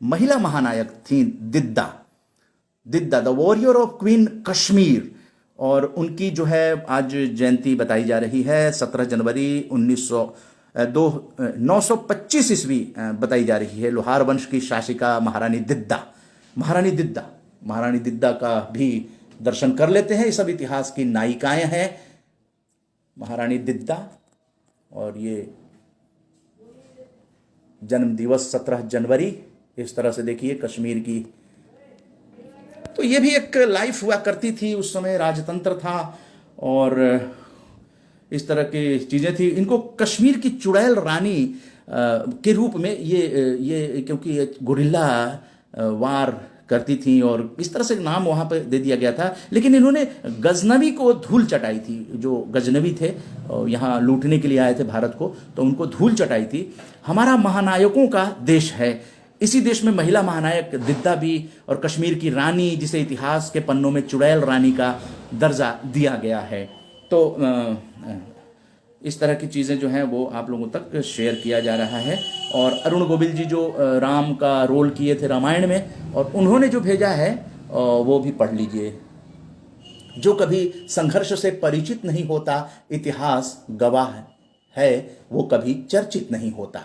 महिला महानायक थी, Didda, the warrior of queen Kashmir, और उनकी जो है आज जयंती बताई जा रही है। 17 जनवरी 925 ईस्वी बताई जा रही है। लोहार वंश की शासिका महारानी दिद्दा का भी दर्शन कर लेते हैं। ये सब इतिहास की नायिकाएं हैं, महारानी दिद्दा। और ये जन्म दिवस 17 जनवरी, इस तरह से देखिए कश्मीर की। तो ये भी एक लाइफ हुआ करती थी, उस समय राजतंत्र था और इस तरह की चीज़ें थी। इनको कश्मीर की चुड़ैल रानी के रूप में ये क्योंकि गुरिल्ला वार करती थी और इस तरह से नाम वहाँ पर दे दिया गया था। लेकिन इन्होंने गजनवी को धूल चटाई थी। जो गजनवी थे यहाँ लूटने के लिए आए थे भारत को, तो उनको धूल चटाई थी। हमारा महानायकों का देश है, इसी देश में महिला महानायक दिद्दा भी, और कश्मीर की रानी जिसे इतिहास के पन्नों में चुड़ैल रानी का दर्जा दिया गया है। तो इस तरह की चीज़ें जो हैं वो आप लोगों तक शेयर किया जा रहा है। और अरुण गोविल जी जो राम का रोल किए थे रामायण में, और उन्होंने जो भेजा है वो भी पढ़ लीजिए। जो कभी संघर्ष से परिचित नहीं होता, इतिहास गवाह है, वो कभी चर्चित नहीं होता।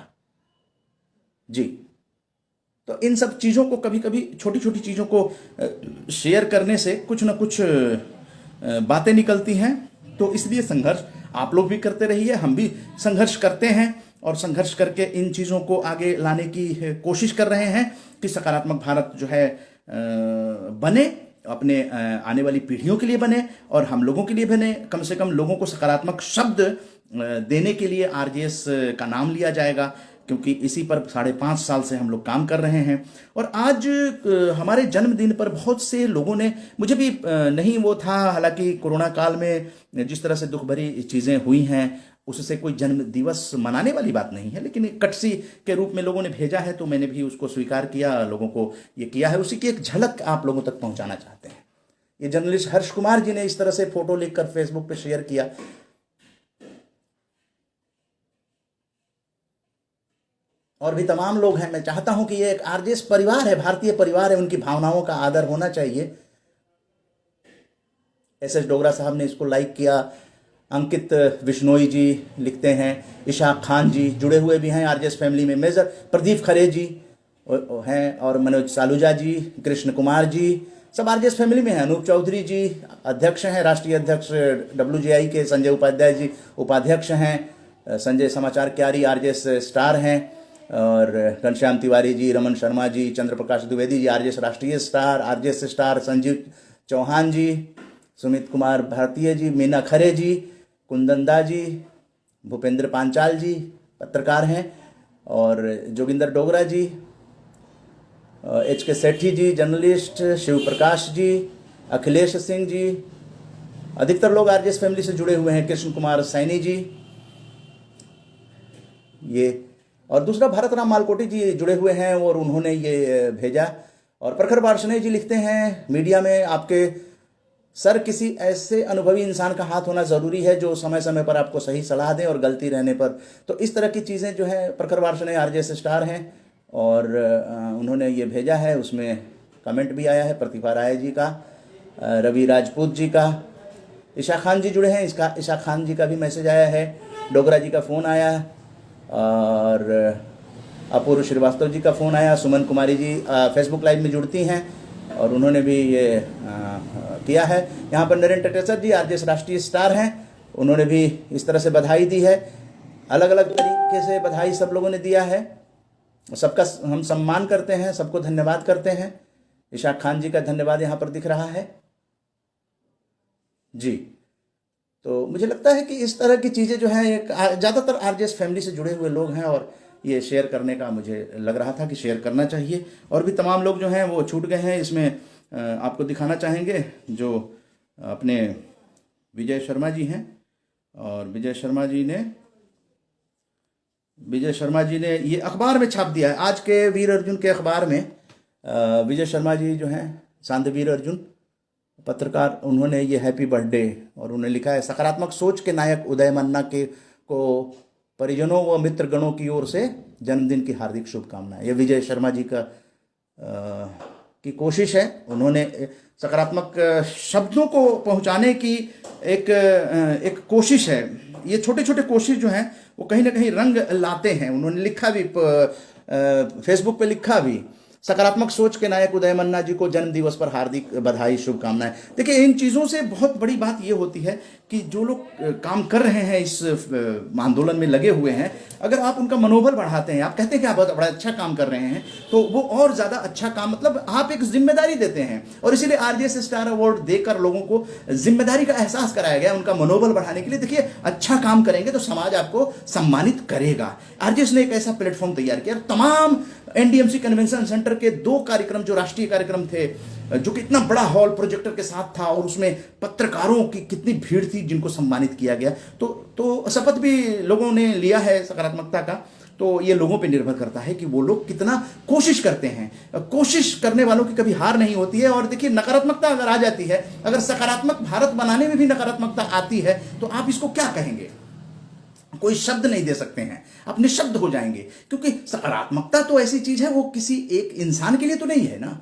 जी, तो इन सब चीज़ों को कभी कभी, छोटी छोटी चीज़ों को शेयर करने से कुछ ना कुछ बातें निकलती हैं। तो इसलिए संघर्ष आप लोग भी करते रहिए, हम भी संघर्ष करते हैं और संघर्ष करके इन चीज़ों को आगे लाने की कोशिश कर रहे हैं कि सकारात्मक भारत जो है बने, अपने आने वाली पीढ़ियों के लिए बने और हम लोगों के लिए बने। कम से कम लोगों को सकारात्मक शब्द देने के लिए आरजेएस का नाम लिया जाएगा, क्योंकि इसी पर 5.5 साल से हम लोग काम कर रहे हैं। और आज हमारे जन्मदिन पर बहुत से लोगों ने, मुझे भी नहीं वो था, हालांकि कोरोना काल में जिस तरह से दुख भरी चीज़ें हुई हैं उससे कोई जन्म दिवस मनाने वाली बात नहीं है, लेकिन एक कटसी के रूप में लोगों ने भेजा है तो मैंने भी उसको स्वीकार किया, लोगों को ये किया है, उसी की एक झलक आप लोगों तक पहुंचाना चाहते हैं। ये जर्नलिस्ट हर्ष कुमार जी ने इस तरह से फोटो लिखकर फेसबुक पे शेयर किया। और भी तमाम लोग हैं। मैं चाहता हूं कि ये एक आरजेएस परिवार है, भारतीय परिवार है, उनकी भावनाओं का आदर होना चाहिए। एस डोगरा साहब ने इसको लाइक किया। अंकित विश्नोई जी लिखते हैं, इशाक खान जी जुड़े हुए भी हैं आरजेएस फैमिली में, मेजर प्रदीप खरे जी हैं, और मनोज सालूजा जी, कृष्ण कुमार जी, सब आरजेएस फैमिली में हैं। अनूप चौधरी जी अध्यक्ष हैं, राष्ट्रीय अध्यक्ष WJI के। संजय उपाध्याय जी उपाध्यक्ष हैं। संजय समाचार क्यारी आरजेएस स्टार हैं। और घनश्याम तिवारी जी, रमन शर्मा जी, चंद्र प्रकाश द्विवेदी जी आरजेएस राष्ट्रीय स्टार, आरजेएस स्टार, संजीव चौहान जी, सुमित कुमार भारतीय जी, मीना खरे जी, कुंदनदा जी, भूपेंद्र पांचाल जी पत्रकार हैं, और जोगिंदर डोगरा जी, HK सेठी जी जर्नलिस्ट, शिव प्रकाश जी, अखिलेश सिंह जी, अधिकतर लोग आरजेएस फैमिली से जुड़े हुए हैं। कृष्ण कुमार सैनी जी, ये, और दूसरा भारत राम मालकोटी जी जुड़े हुए हैं और उन्होंने ये भेजा। और प्रखर वार्ष्णेय जी लिखते हैं, मीडिया में आपके सर किसी ऐसे अनुभवी इंसान का हाथ होना ज़रूरी है जो समय समय पर आपको सही सलाह दें और गलती रहने पर। तो इस तरह की चीज़ें जो है, प्रखर वार्ष्णेय आरजेएस स्टार हैं और उन्होंने ये भेजा है। उसमें कमेंट भी आया है प्रतिभा राय जी का, रवि राजपूत जी का, ईशा खान जी जुड़े हैं, इसका ईशा खान जी का भी मैसेज आया है, डोगरा जी का फ़ोन आया, और अपूर्व श्रीवास्तव जी का फ़ोन आया। सुमन कुमारी जी फेसबुक लाइव में जुड़ती हैं और उन्होंने भी ये किया है। यहाँ पर नरेंद्र टेटेसर जी आरजेएस राष्ट्रीय स्टार हैं, उन्होंने भी इस तरह से बधाई दी है। अलग अलग तरीके से बधाई सब लोगों ने दिया है, सबका हम सम्मान करते हैं, सबको धन्यवाद करते हैं। इशाक खान जी का धन्यवाद यहाँ पर दिख रहा है जी। तो मुझे लगता है कि इस तरह की चीज़ें जो हैं, ज़्यादातर आरजेएस फैमिली से जुड़े हुए लोग हैं और ये शेयर करने का मुझे लग रहा था कि शेयर करना चाहिए। और भी तमाम लोग जो हैं वो छूट गए हैं। इसमें आपको दिखाना चाहेंगे जो अपने विजय शर्मा जी हैं, और विजय शर्मा जी ने ये अखबार में छाप दिया है, आज के वीर अर्जुन के अखबार में। विजय शर्मा जी जो हैं शांतवीर अर्जुन पत्रकार, उन्होंने ये हैप्पी बर्थडे और उन्होंने लिखा है, सकारात्मक सोच के नायक उदय मन्ना के को परिजनों व मित्रगणों की ओर से जन्मदिन की हार्दिक शुभकामनाएं। ये विजय शर्मा जी का की कोशिश है, उन्होंने सकारात्मक शब्दों को पहुंचाने की एक कोशिश है। ये छोटे छोटे कोशिश जो हैं वो कहीं ना कहीं रंग लाते हैं। उन्होंने लिखा भी फेसबुक पे लिखा भी, सकारात्मक सोच के नायक उदय मन्ना जी को जन्म दिवस पर हार्दिक बधाई शुभकामनाएं। देखिए, इन चीज़ों से बहुत बड़ी बात ये होती है कि जो लोग काम कर रहे हैं, इस आंदोलन में लगे हुए हैं, अगर आप उनका मनोबल बढ़ाते हैं, आप कहते हैं कि आप बहुत बड़ा अच्छा काम कर रहे हैं, तो वो और ज़्यादा अच्छा काम, मतलब आप एक जिम्मेदारी देते हैं। और इसीलिए आरजेएस स्टार अवार्ड देकर लोगों को जिम्मेदारी का एहसास कराया गया, उनका मनोबल बढ़ाने के लिए। देखिए, अच्छा काम करेंगे तो समाज आपको सम्मानित करेगा। आरजेएस ने एक ऐसा प्लेटफॉर्म तैयार किया। तमाम एनडीएमसी कन्वेंशन सेंटर के 2 कार्यक्रम जो राष्ट्रीय कार्यक्रम थे, जो कि इतना बड़ा हॉल प्रोजेक्टर के साथ था, और उसमें पत्रकारों की कितनी भीड़ थी जिनको सम्मानित किया गया। तो शपथ भी लोगों ने लिया है सकारात्मकता का। तो ये लोगों पे निर्भर करता है कि वो लोग कितना कोशिश करते हैं। कोशिश करने वालों की कभी हार नहीं होती है। और देखिए, नकारात्मकता अगर आ जाती है, अगर सकारात्मक भारत बनाने में भी नकारात्मकता आती है, तो आप इसको क्या कहेंगे? कोई शब्द नहीं दे सकते हैं, आप निशब्द हो जाएंगे। क्योंकि सकारात्मकता तो ऐसी चीज है, वो किसी एक इंसान के लिए तो नहीं है ना।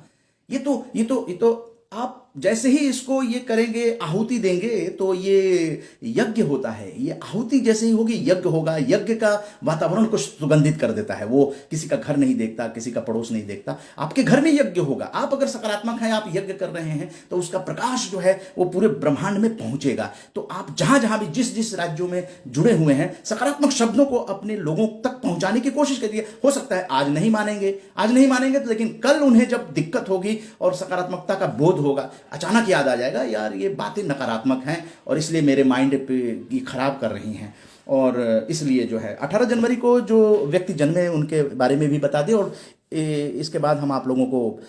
ये तो आप जैसे ही इसको ये करेंगे, आहुति देंगे, तो ये यज्ञ होता है। ये आहुति जैसे ही होगी, यज्ञ होगा। यज्ञ का वातावरण को सुगंधित कर देता है। वो किसी का घर नहीं देखता, किसी का पड़ोस नहीं देखता। आपके घर में यज्ञ होगा। आप अगर सकारात्मक हैं, आप यज्ञ कर रहे हैं, तो उसका प्रकाश जो है वो पूरे ब्रह्मांड में पहुंचेगा। तो आप जहां जहां भी जिस राज्यों में जुड़े हुए हैं, सकारात्मक शब्दों को अपने लोगों तक पहुंचाने की कोशिश करिए। हो सकता है आज नहीं मानेंगे तो, लेकिन कल उन्हें जब दिक्कत होगी और सकारात्मकता का बोध होगा, अचानक याद आ जाएगा यार ये बातें नकारात्मक हैं और इसलिए मेरे माइंड पे ये खराब कर रही हैं। और इसलिए जो है 18 जनवरी को जो व्यक्ति जन्मे उनके बारे में भी बता दें। और इसके बाद हम आप लोगों को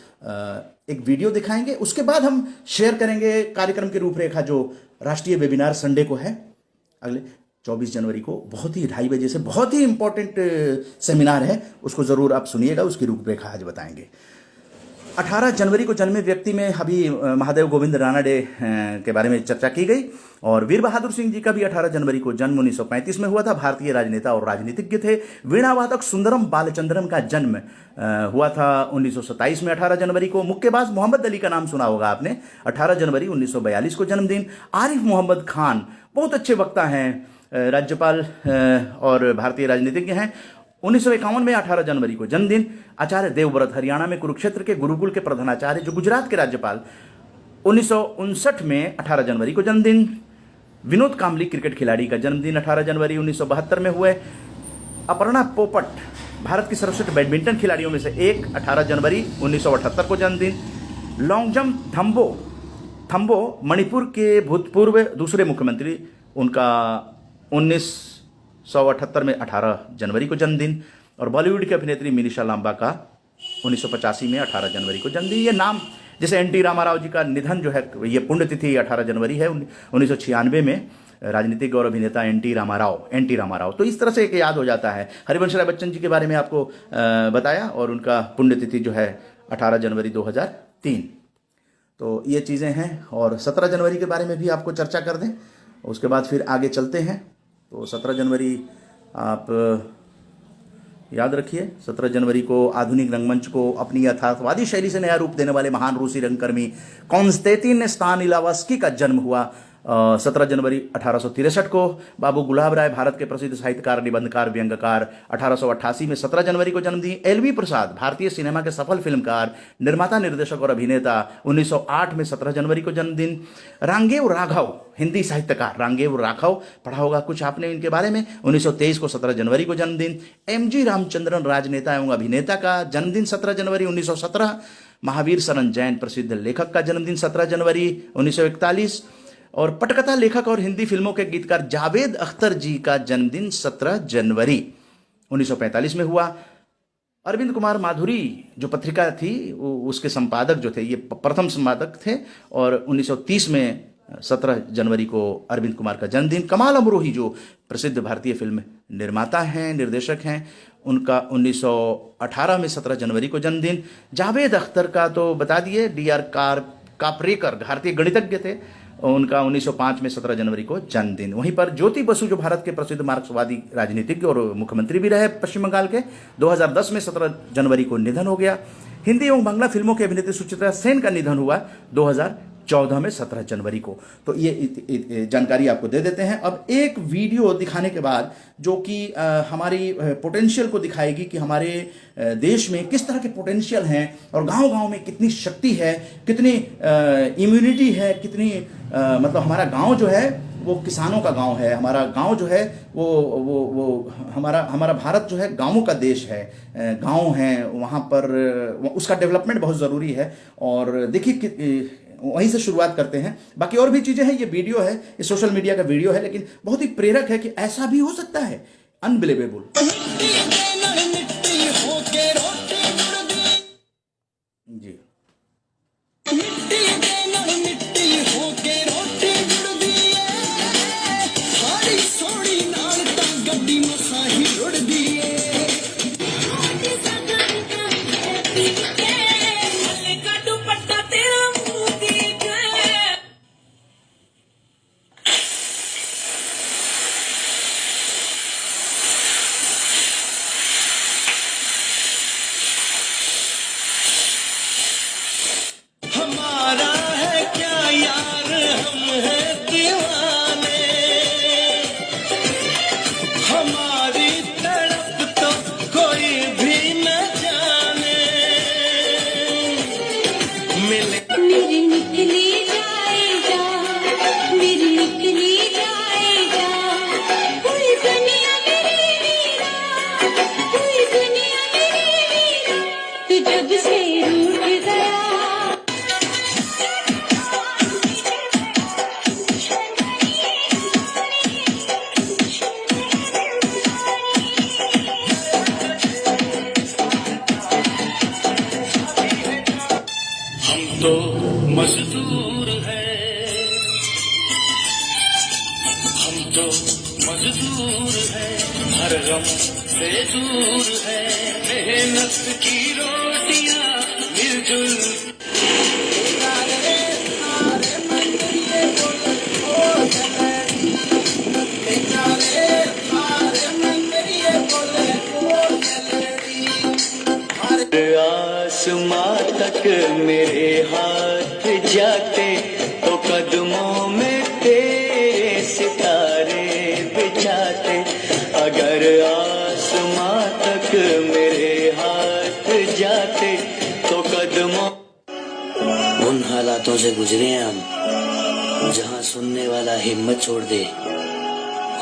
एक वीडियो दिखाएंगे, उसके बाद हम शेयर करेंगे कार्यक्रम की रूपरेखा जो राष्ट्रीय वेबिनार संडे को है अगले 24 जनवरी को, बहुत ही 2:30 बजे से बहुत ही इंपॉर्टेंट सेमिनार है, उसको ज़रूर आप सुनिएगा, उसकी रूपरेखा आज बताएंगे। 18 जनवरी को जन्मे व्यक्ति में अभी महादेव गोविंद रानाडे के बारे में चर्चा की गई। और वीर बहादुर सिंह जी का भी 18 जनवरी को जन्म 1935 में हुआ था। भारतीय राजनेता और राजनीतिज्ञ थे। वीणावादक सुंदरम बालचंद्रन का जन्म हुआ था 1927 में 18 जनवरी को। मुक्केबाज मोहम्मद अली का नाम सुना होगा आपने, 18 जनवरी 1942 को जन्मदिन। आरिफ मोहम्मद खान बहुत अच्छे वक्ता हैं, राज्यपाल और भारतीय राजनीतिज्ञ हैं। 1951 में 18 जनवरी को जन्मदिन। आचार्य देवव्रत हरियाणा में कुरुक्षेत्र के गुरुकुल के प्रधानाचार्य जो गुजरात के राज्यपाल, 1959 में 18 जनवरी को जन्मदिन। विनोद कांबली क्रिकेट खिलाड़ी का जन्मदिन 18 जनवरी 1972 में हुए। अपर्णा पोपट भारत की सर्वश्रेष्ठ बैडमिंटन खिलाड़ियों में से एक, 18 जनवरी 1978 को जन्मदिन। लॉन्गजम्प थम्बो मणिपुर के भूतपूर्व दूसरे मुख्यमंत्री, उनका 1978 में 18 जनवरी को जन्मदिन। और बॉलीवुड की अभिनेत्री मिनिषा लांबा का 1985 में 18 जनवरी को जन्मदिन। ये नाम जैसे एनटी रामाराव जी का निधन जो है ये पुण्यतिथि 18 जनवरी है 1996 में, राजनीतिक और अभिनेता एनटी रामाराव। तो इस तरह से एक याद हो जाता है। हरिवंश राय बच्चन जी के बारे में आपको बताया और उनका पुण्यतिथि जो है 18 जनवरी 2003। तो ये चीज़ें हैं। और 17 जनवरी के बारे में भी आपको चर्चा कर दें, उसके बाद फिर आगे चलते हैं। तो 17 जनवरी आप याद रखिए, 17 जनवरी को आधुनिक रंगमंच को अपनी यथार्थवादी शैली से नया रूप देने वाले महान रूसी रंगकर्मी कॉन्स्टेंटिन स्तानिलावस्की का जन्म हुआ 17 जनवरी 1863 को। बाबू गुलाब राय भारत के प्रसिद्ध साहित्यकार, निबंधकार, व्यंग्यकार, 1888 में 17 जनवरी को जन्म दिए। एलवी प्रसाद भारतीय सिनेमा के सफल फिल्मकार, निर्माता, निर्देशक और अभिनेता, 1908 में 17 जनवरी को जन्मदिन। रांगेव राघव हिंदी साहित्यकार, रांगेव राघव पढ़ा होगा कुछ आपने इनके बारे में, 1923 को 17 जनवरी को जन्मदिन। एमजी रामचंद्रन राजनेता एवं अभिनेता का जन्मदिन 17 जनवरी 1917। महावीर शरण जैन प्रसिद्ध लेखक का जन्मदिन 17 जनवरी 1941। और पटकथा लेखक और हिंदी फिल्मों के गीतकार जावेद अख्तर जी का जन्मदिन 17 जनवरी 1945 में हुआ। अरविंद कुमार माधुरी जो पत्रिका थी उसके संपादक जो थे, ये प्रथम संपादक थे। और 1930 में 17 जनवरी को अरविंद कुमार का जन्मदिन। कमाल अमरोही जो प्रसिद्ध भारतीय फिल्म निर्माता हैं, निर्देशक हैं, उनका 1918 में 17 जनवरी को जन्मदिन। जावेद अख्तर का तो बता दिए, DR कापरेकर भारतीय गणितज्ञ थे, उनका 1905 में 17 जनवरी को जन्मदिन। वहीं पर ज्योति बसु जो भारत के प्रसिद्ध मार्क्सवादी राजनीतिज्ञ और मुख्यमंत्री भी रहे पश्चिम बंगाल के, 2010 में 17 जनवरी को निधन हो गया। हिंदी एवं बांग्ला फिल्मों के अभिनेत्री सुचित्रा सेन का निधन हुआ 2014 में 17 जनवरी को। तो ये जानकारी आपको दे देते हैं। अब एक वीडियो दिखाने के बाद जो कि हमारी पोटेंशियल को दिखाएगी कि हमारे देश में किस तरह के पोटेंशियल हैं और गांव-गांव में कितनी शक्ति है, कितनी इम्यूनिटी है, कितनी मतलब हमारा गांव जो है वो किसानों का गांव है, हमारा गांव जो है वो हमारा भारत जो है गांवों का देश है, गांव हैं वहाँ पर, उसका डेवलपमेंट बहुत ज़रूरी है। और देखिए वहीं से शुरुआत करते हैं। बाकी और भी चीज़ें हैं, ये वीडियो है, ये सोशल मीडिया का वीडियो है, लेकिन बहुत ही प्रेरक है कि ऐसा भी हो सकता है। अनबिलीवेबल। जी तो मजदूर है, हम तो मजदूर है, हर गम से दूर है, मेहनत की रोटियां मिलजुल। आसमां तक मेरे हाथ जाते तो कदमों में तेरे सितारे बिछाते, अगर आसमां तक मेरे हाथ जाते तो कदमों। उन हालातों से गुजरे हैं हम जहां सुनने वाला हिम्मत छोड़ दे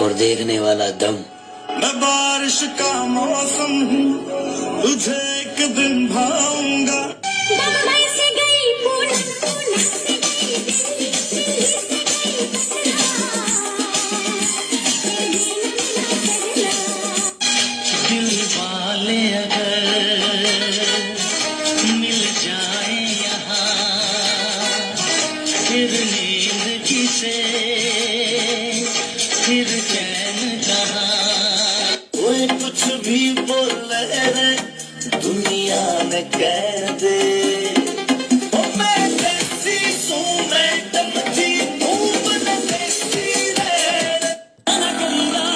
और देखने वाला दम। मैं बारिश का मौसम हूँ, तुझे एक दिन भाऊंगा। बम्बई से गई पूना से गई दिल वाले अगर मिल जाए यहाँ, फिर नींद किसे, फिर चैन कहाँ। कोई कुछ भी बोले रे दुनिया में कह दे, ओ मैं कैसी सू मैं टपटी धूप न देखती रे। अनगंगा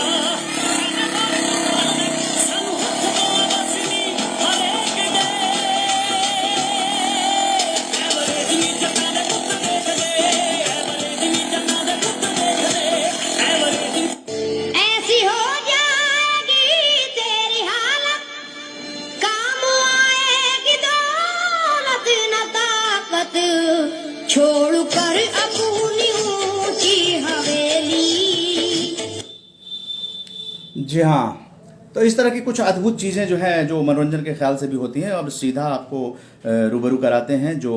ऐसी हो जाएगी तेरी हालत, काम आएगी दौलत न ताकत, छोड़ कर अपनी ऊंची हवेली। जी हाँ, तो इस तरह की कुछ अद्भुत चीज़ें जो हैं, जो मनोरंजन के ख्याल से भी होती हैं। अब सीधा आपको रूबरू कराते हैं जो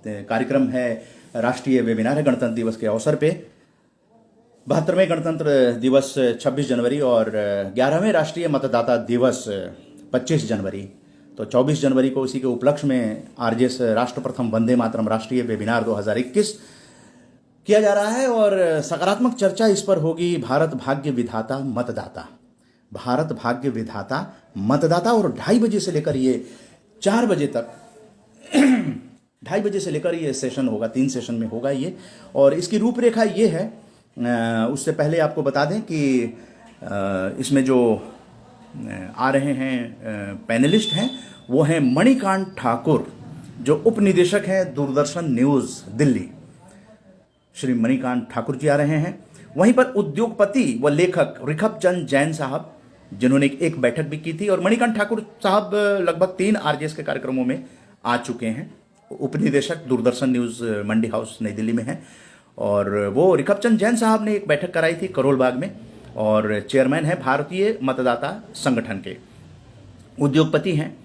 कार्यक्रम है, राष्ट्रीय वेबिनार है गणतंत्र दिवस के अवसर पे। 72वें गणतंत्र दिवस 26 जनवरी और 11वें राष्ट्रीय मतदाता दिवस 25 जनवरी। तो 24 जनवरी को उसी के उपलक्ष्य में आरजेएस राष्ट्र प्रथम वंदे मातरम राष्ट्रीय वेबिनार 2021 किया जा रहा है और सकारात्मक चर्चा इस पर होगी। भारत भाग्य विधाता मतदाता, भारत भाग्य विधाता मतदाता, और 2:30 बजे से लेकर ये 4 बजे तक 2:30 बजे से लेकर ये सेशन होगा, 3 सेशन में होगा ये। और इसकी रूपरेखा ये है, उससे पहले आपको बता दें कि इसमें जो आ रहे हैं पैनलिस्ट हैं वो हैं मणिकांत ठाकुर, जो उप निदेशक हैं दूरदर्शन न्यूज़ दिल्ली। श्री मणिकांत ठाकुर जी आ रहे हैं। वहीं पर उद्योगपति व लेखक ऋखभ चंद जैन साहब, जिन्होंने एक बैठक भी की थी, और मणिकांत ठाकुर साहब लगभग 3 आरजेएस के कार्यक्रमों में आ चुके हैं। उपनिदेशक दूरदर्शन न्यूज़ मंडी हाउस नई दिल्ली में हैं। और वो ऋखभ चंद जैन साहब ने एक बैठक कराई थी करोल बाग में, और चेयरमैन है भारतीय मतदाता संगठन के। उद्योगपति हैं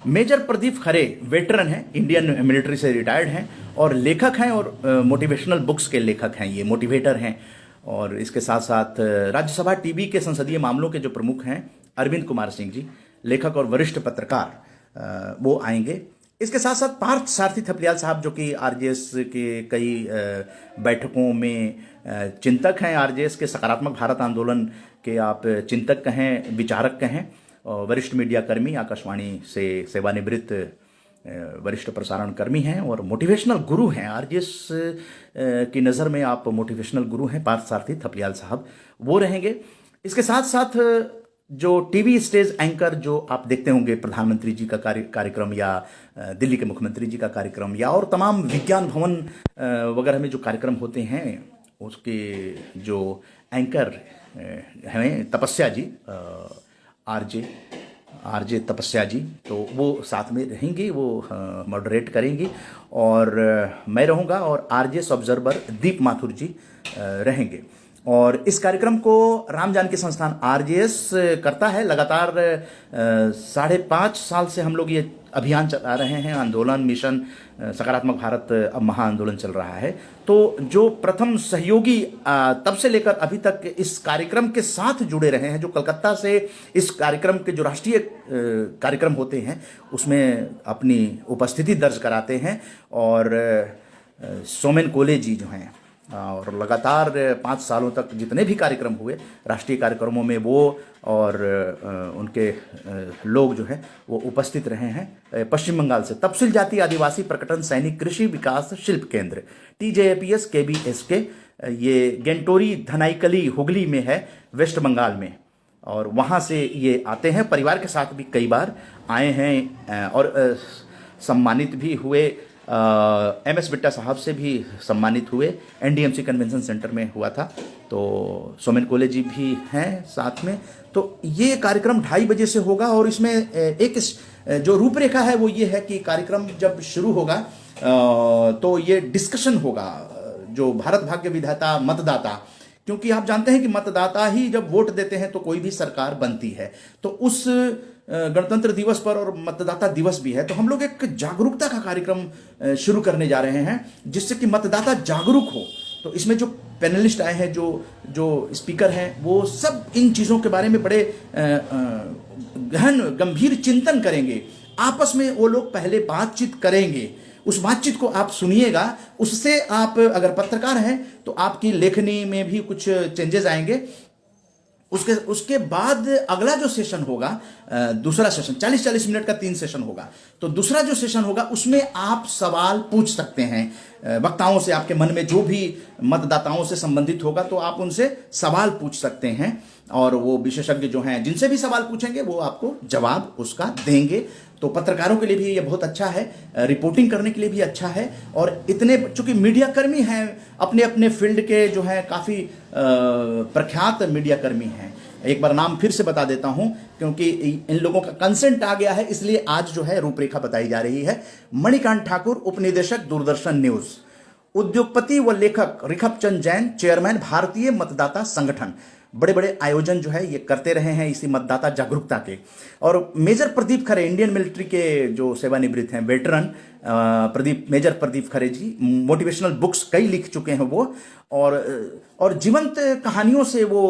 मेजर प्रदीप खरे, वेटरन हैं, इंडियन मिलिट्री से रिटायर्ड हैं, और लेखक हैं और मोटिवेशनल बुक्स के लेखक हैं, ये मोटिवेटर हैं। और इसके साथ साथ राज्यसभा टीबी के संसदीय मामलों के जो प्रमुख हैं अरविंद कुमार सिंह जी, लेखक और वरिष्ठ पत्रकार, वो आएंगे। इसके साथ साथ पार्थ सारथी थपलियाल साहब, जो कि आरजेएस के कई बैठकों में चिंतक हैं, आरजेएस के सकारात्मक भारत आंदोलन के आप चिंतक कहें, विचारक कहें, और वरिष्ठ मीडिया कर्मी, आकाशवाणी से सेवानिवृत्त वरिष्ठ प्रसारण कर्मी हैं और मोटिवेशनल गुरु हैं। आरजेएस की नज़र में आप मोटिवेशनल गुरु हैं, पार्थ सारथी थपलियाल साहब, वो रहेंगे। इसके साथ साथ जो टीवी स्टेज एंकर जो आप देखते होंगे, प्रधानमंत्री जी का कार्यक्रम या दिल्ली के मुख्यमंत्री जी का कार्यक्रम, या और तमाम विज्ञान भवन वगैरह में जो कार्यक्रम होते हैं, उसके जो एंकर हैं तपस्या जी, आरजे तपस्या जी, तो वो साथ में रहेंगी, वो मॉडरेट करेंगी, और मैं रहूँगा, और आरजेएस ऑब्जर्वर दीप माथुर जी रहेंगे। और इस कार्यक्रम को राम जानकी संस्थान आरजेएस करता है। लगातार 5.5 साल से हम लोग ये अभियान चला रहे हैं, आंदोलन मिशन सकारात्मक भारत अब महा आंदोलन चल रहा है। तो जो प्रथम सहयोगी तब से लेकर अभी तक इस कार्यक्रम के साथ जुड़े रहे हैं, जो कलकत्ता से इस कार्यक्रम के जो राष्ट्रीय कार्यक्रम होते हैं उसमें अपनी उपस्थिति दर्ज कराते हैं, और सोमेन कोले जी जो हैं, और लगातार 5 सालों तक जितने भी कार्यक्रम हुए राष्ट्रीय कार्यक्रमों में वो और उनके लोग जो हैं वो उपस्थित रहे हैं। पश्चिम बंगाल से तपसील जाति आदिवासी प्रकटन सैनिक कृषि विकास शिल्प केंद्र TJAPS KBSK, ये गेंटोरी धनाईकली हुगली में है, वेस्ट बंगाल में, और वहाँ से ये आते हैं। परिवार के साथ भी कई बार आए हैं और सम्मानित भी हुए। MS बिट्टा साहब से भी सम्मानित हुए, NDMC कन्वेंशन सेंटर में हुआ था। तो सोमेन कोले जी भी हैं साथ में। तो ये कार्यक्रम 2:30 बजे से होगा, और इसमें एक जो रूपरेखा है वो ये है कि कार्यक्रम जब शुरू होगा तो ये डिस्कशन होगा, जो भारत भाग्य विधाता मतदाता, क्योंकि आप जानते हैं कि मतदाता ही जब वोट देते हैं तो कोई भी सरकार बनती है। तो उस गणतंत्र दिवस पर, और मतदाता दिवस भी है, तो हम लोग एक जागरूकता का कार्यक्रम शुरू करने जा रहे हैं जिससे कि मतदाता जागरूक हो। तो इसमें जो पैनलिस्ट आए हैं, जो स्पीकर हैं, वो सब इन चीज़ों के बारे में बड़े गहन गंभीर चिंतन करेंगे। आपस में वो लोग पहले बातचीत करेंगे, उस बातचीत को आप सुनिएगा। उससे आप अगर पत्रकार हैं तो आपकी लेखनी में भी कुछ चेंजेस आएंगे। उसके बाद अगला जो सेशन होगा, दूसरा सेशन 40-40 मिनट का 3 सेशन होगा। तो दूसरा जो सेशन होगा उसमें आप सवाल पूछ सकते हैं वक्ताओं से, आपके मन में जो भी मतदाताओं से संबंधित होगा तो आप उनसे सवाल पूछ सकते हैं, और वो विशेषज्ञ जो हैं जिनसे भी सवाल पूछेंगे वो आपको जवाब उसका देंगे। तो पत्रकारों के लिए भी ये बहुत अच्छा है, रिपोर्टिंग करने के लिए भी अच्छा है। और इतने चूंकि मीडिया कर्मी हैं, अपने अपने फील्ड के जो हैं काफ़ी प्रख्यात मीडिया कर्मी हैं। एक बार नाम फिर से बता देता हूं, क्योंकि इन लोगों का कंसेंट आ गया है, इसलिए आज जो है रूपरेखा बताई जा रही है। मणिकांत ठाकुर, उपनिदेशक दूरदर्शन न्यूज। उद्योगपति व लेखक ऋखभ चंद जैन, चेयरमैन भारतीय मतदाता संगठन। बड़े बड़े आयोजन जो है ये करते रहे हैं इसी मतदाता जागरूकता के। और मेजर प्रदीप खरे, इंडियन मिलिट्री के जो सेवानिवृत्त हैं, वेटरन मेजर प्रदीप खरे जी, मोटिवेशनल बुक्स कई लिख चुके हैं वो, और जीवंत कहानियों से वो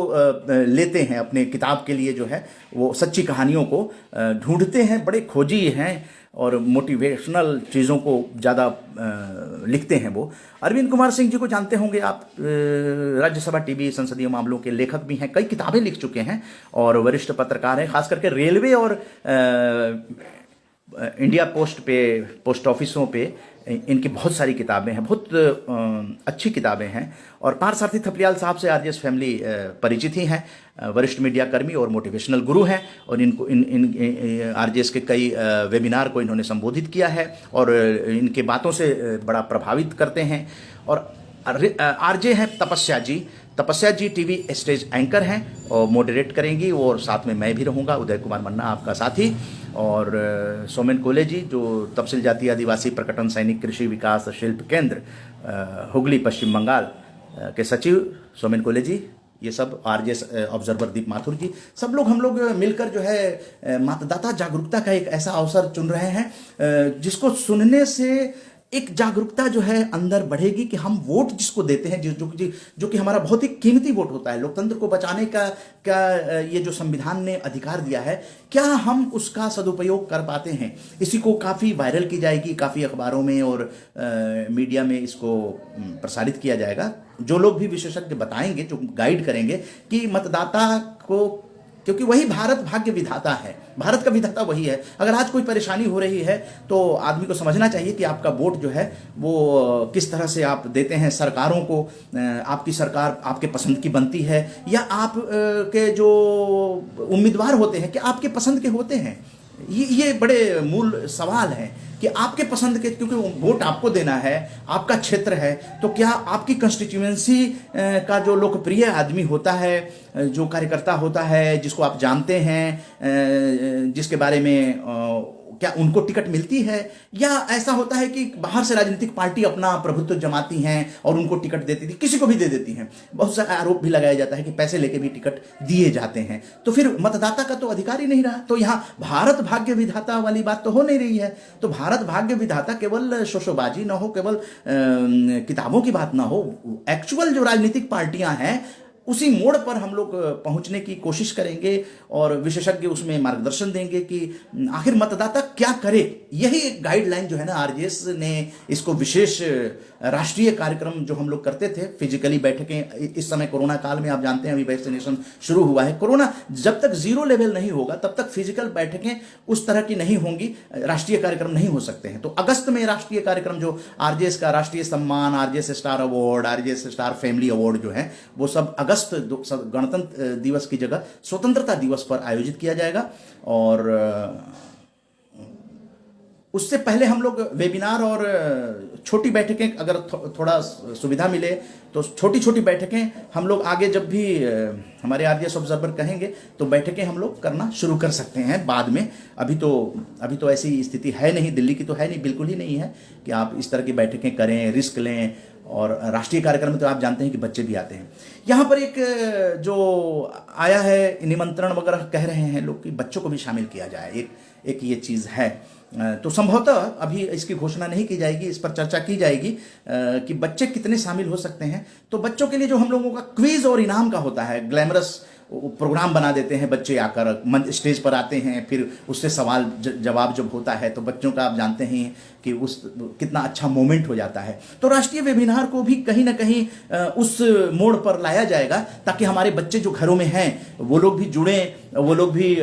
लेते हैं अपने किताब के लिए, जो है वो सच्ची कहानियों को ढूंढते हैं, बड़े खोजी हैं और मोटिवेशनल चीज़ों को ज़्यादा लिखते हैं वो। अरविंद कुमार सिंह जी को जानते होंगे आप, राज्यसभा टीवी संसदीय मामलों के लेखक भी हैं, कई किताबें लिख चुके हैं और वरिष्ठ पत्रकार हैं। खास करके रेलवे और इंडिया पोस्ट ऑफिसों पे इनकी बहुत सारी किताबें हैं, बहुत अच्छी किताबें हैं। और पार्थसारथी थपलियाल साहब से आरजेएस फैमिली परिचित ही हैं, वरिष्ठ मीडिया कर्मी और मोटिवेशनल गुरु हैं, और इनको इन आरजेएस के कई वेबिनार को इन्होंने संबोधित किया है और इनके बातों से बड़ा प्रभावित करते हैं। और आरजे हैं तपस्या जी टीवी स्टेज एंकर हैं और मॉडरेट करेंगी, और साथ में मैं भी रहूँगा, उदय कुमार मन्ना आपका साथी, और सोमेन कोले जी जो तपसील जाति आदिवासी प्रकटन सैनिक कृषि विकास शिल्प केंद्र हुगली पश्चिम बंगाल के सचिव सोमेन कोले जी, ये सब आरजेएस ऑब्जर्वर दीप माथुर जी, सब लोग हम लोग मिलकर जो है मतदाता जागरूकता का एक ऐसा अवसर चुन रहे हैं जिसको सुनने से एक जागरूकता जो है अंदर बढ़ेगी कि हम वोट जिसको देते हैं, जो कि हमारा बहुत ही कीमती वोट होता है, लोकतंत्र को बचाने का ये जो संविधान ने अधिकार दिया है, क्या हम उसका सदुपयोग कर पाते हैं। इसी को काफ़ी वायरल की जाएगी, काफ़ी अखबारों में और मीडिया में इसको प्रसारित किया जाएगा। जो लोग भी विशेषज्ञ बताएंगे, जो गाइड करेंगे कि मतदाता को, क्योंकि वही भारत भाग्य विधाता है, भारत का विधाता वही है। अगर आज कोई परेशानी हो रही है तो आदमी को समझना चाहिए कि आपका वोट जो है वो किस तरह से आप देते हैं सरकारों को। आपकी सरकार आपके पसंद की बनती है या आप के जो उम्मीदवार होते हैं कि आपके पसंद के होते हैं, ये बड़े मूल सवाल हैं कि आपके पसंद के, क्योंकि वोट आपको देना है, आपका क्षेत्र है, तो क्या आपकी कंस्टिट्यूएंसी का जो लोकप्रिय आदमी होता है, जो कार्यकर्ता होता है, जिसको आप जानते हैं, जिसके बारे में क्या उनको टिकट मिलती है, या ऐसा होता है कि बाहर से राजनीतिक पार्टी अपना प्रभुत्व जमाती हैं और उनको टिकट देती थी, किसी को भी दे देती हैं। बहुत सारा आरोप भी लगाया जाता है कि पैसे लेके भी टिकट दिए जाते हैं, तो फिर मतदाता का तो अधिकार ही नहीं रहा। तो यहाँ भारत भाग्य विधाता वाली बात तो हो नहीं रही है। तो भारत भाग्य विधाता केवल शोशोबाजी ना हो, केवल किताबों की बात ना हो, एक्चुअल जो राजनीतिक पार्टियां हैं उसी मोड़ पर हम लोग पहुंचने की कोशिश करेंगे और विशेषज्ञ उसमें मार्गदर्शन देंगे कि आखिर मतदाता क्या करे। यही एक गाइडलाइन जो है ना, आरजेएस ने इसको विशेष राष्ट्रीय कार्यक्रम जो हम लोग करते थे, फिजिकली बैठकें, इस समय कोरोना काल में आप जानते हैं अभी वैक्सीनेशन शुरू हुआ है। कोरोना जब तक जीरो लेवल नहीं होगा तब तक फिजिकल बैठकें उस तरह की नहीं होंगी, राष्ट्रीय कार्यक्रम नहीं हो सकते हैं। तो अगस्त में राष्ट्रीय कार्यक्रम जो आरजेएस का राष्ट्रीय सम्मान, RJS star award, RJS star family award जो है, वो सब अगस्त गणतंत्र दिवस की जगह स्वतंत्रता दिवस पर आयोजित किया जाएगा। और उससे पहले हम लोग वेबिनार और छोटी बैठकें, अगर थोड़ा सुविधा मिले तो छोटी छोटी बैठकें हम लोग आगे जब भी हमारे आरजेएस ऑब्जर्वर कहेंगे तो बैठकें हम लोग करना शुरू कर सकते हैं बाद में। अभी तो ऐसी स्थिति है नहीं, दिल्ली की तो है नहीं, बिल्कुल ही नहीं है कि आप इस तरह की बैठकें करें, रिस्क लें। और राष्ट्रीय कार्यक्रम में तो आप जानते हैं कि बच्चे भी आते हैं। यहाँ पर एक जो आया है निमंत्रण वगैरह कह रहे हैं लोग कि बच्चों को भी शामिल किया जाए, एक ये चीज़ है। तो संभवतः अभी इसकी घोषणा नहीं की जाएगी, इस पर चर्चा की जाएगी कि बच्चे कितने शामिल हो सकते हैं। तो बच्चों के लिए जो हम लोगों का क्विज और इनाम का होता है, ग्लैमरस प्रोग्राम बना देते हैं, बच्चे आकर स्टेज पर आते हैं, फिर उससे सवाल जवाब जब होता है तो बच्चों का आप जानते हैं कि उस कितना अच्छा मोमेंट हो जाता है। तो राष्ट्रीय वेबिनार को भी कहीं ना कहीं उस मोड़ पर लाया जाएगा ताकि हमारे बच्चे जो घरों में हैं वो लोग भी जुड़ें, वो लोग भी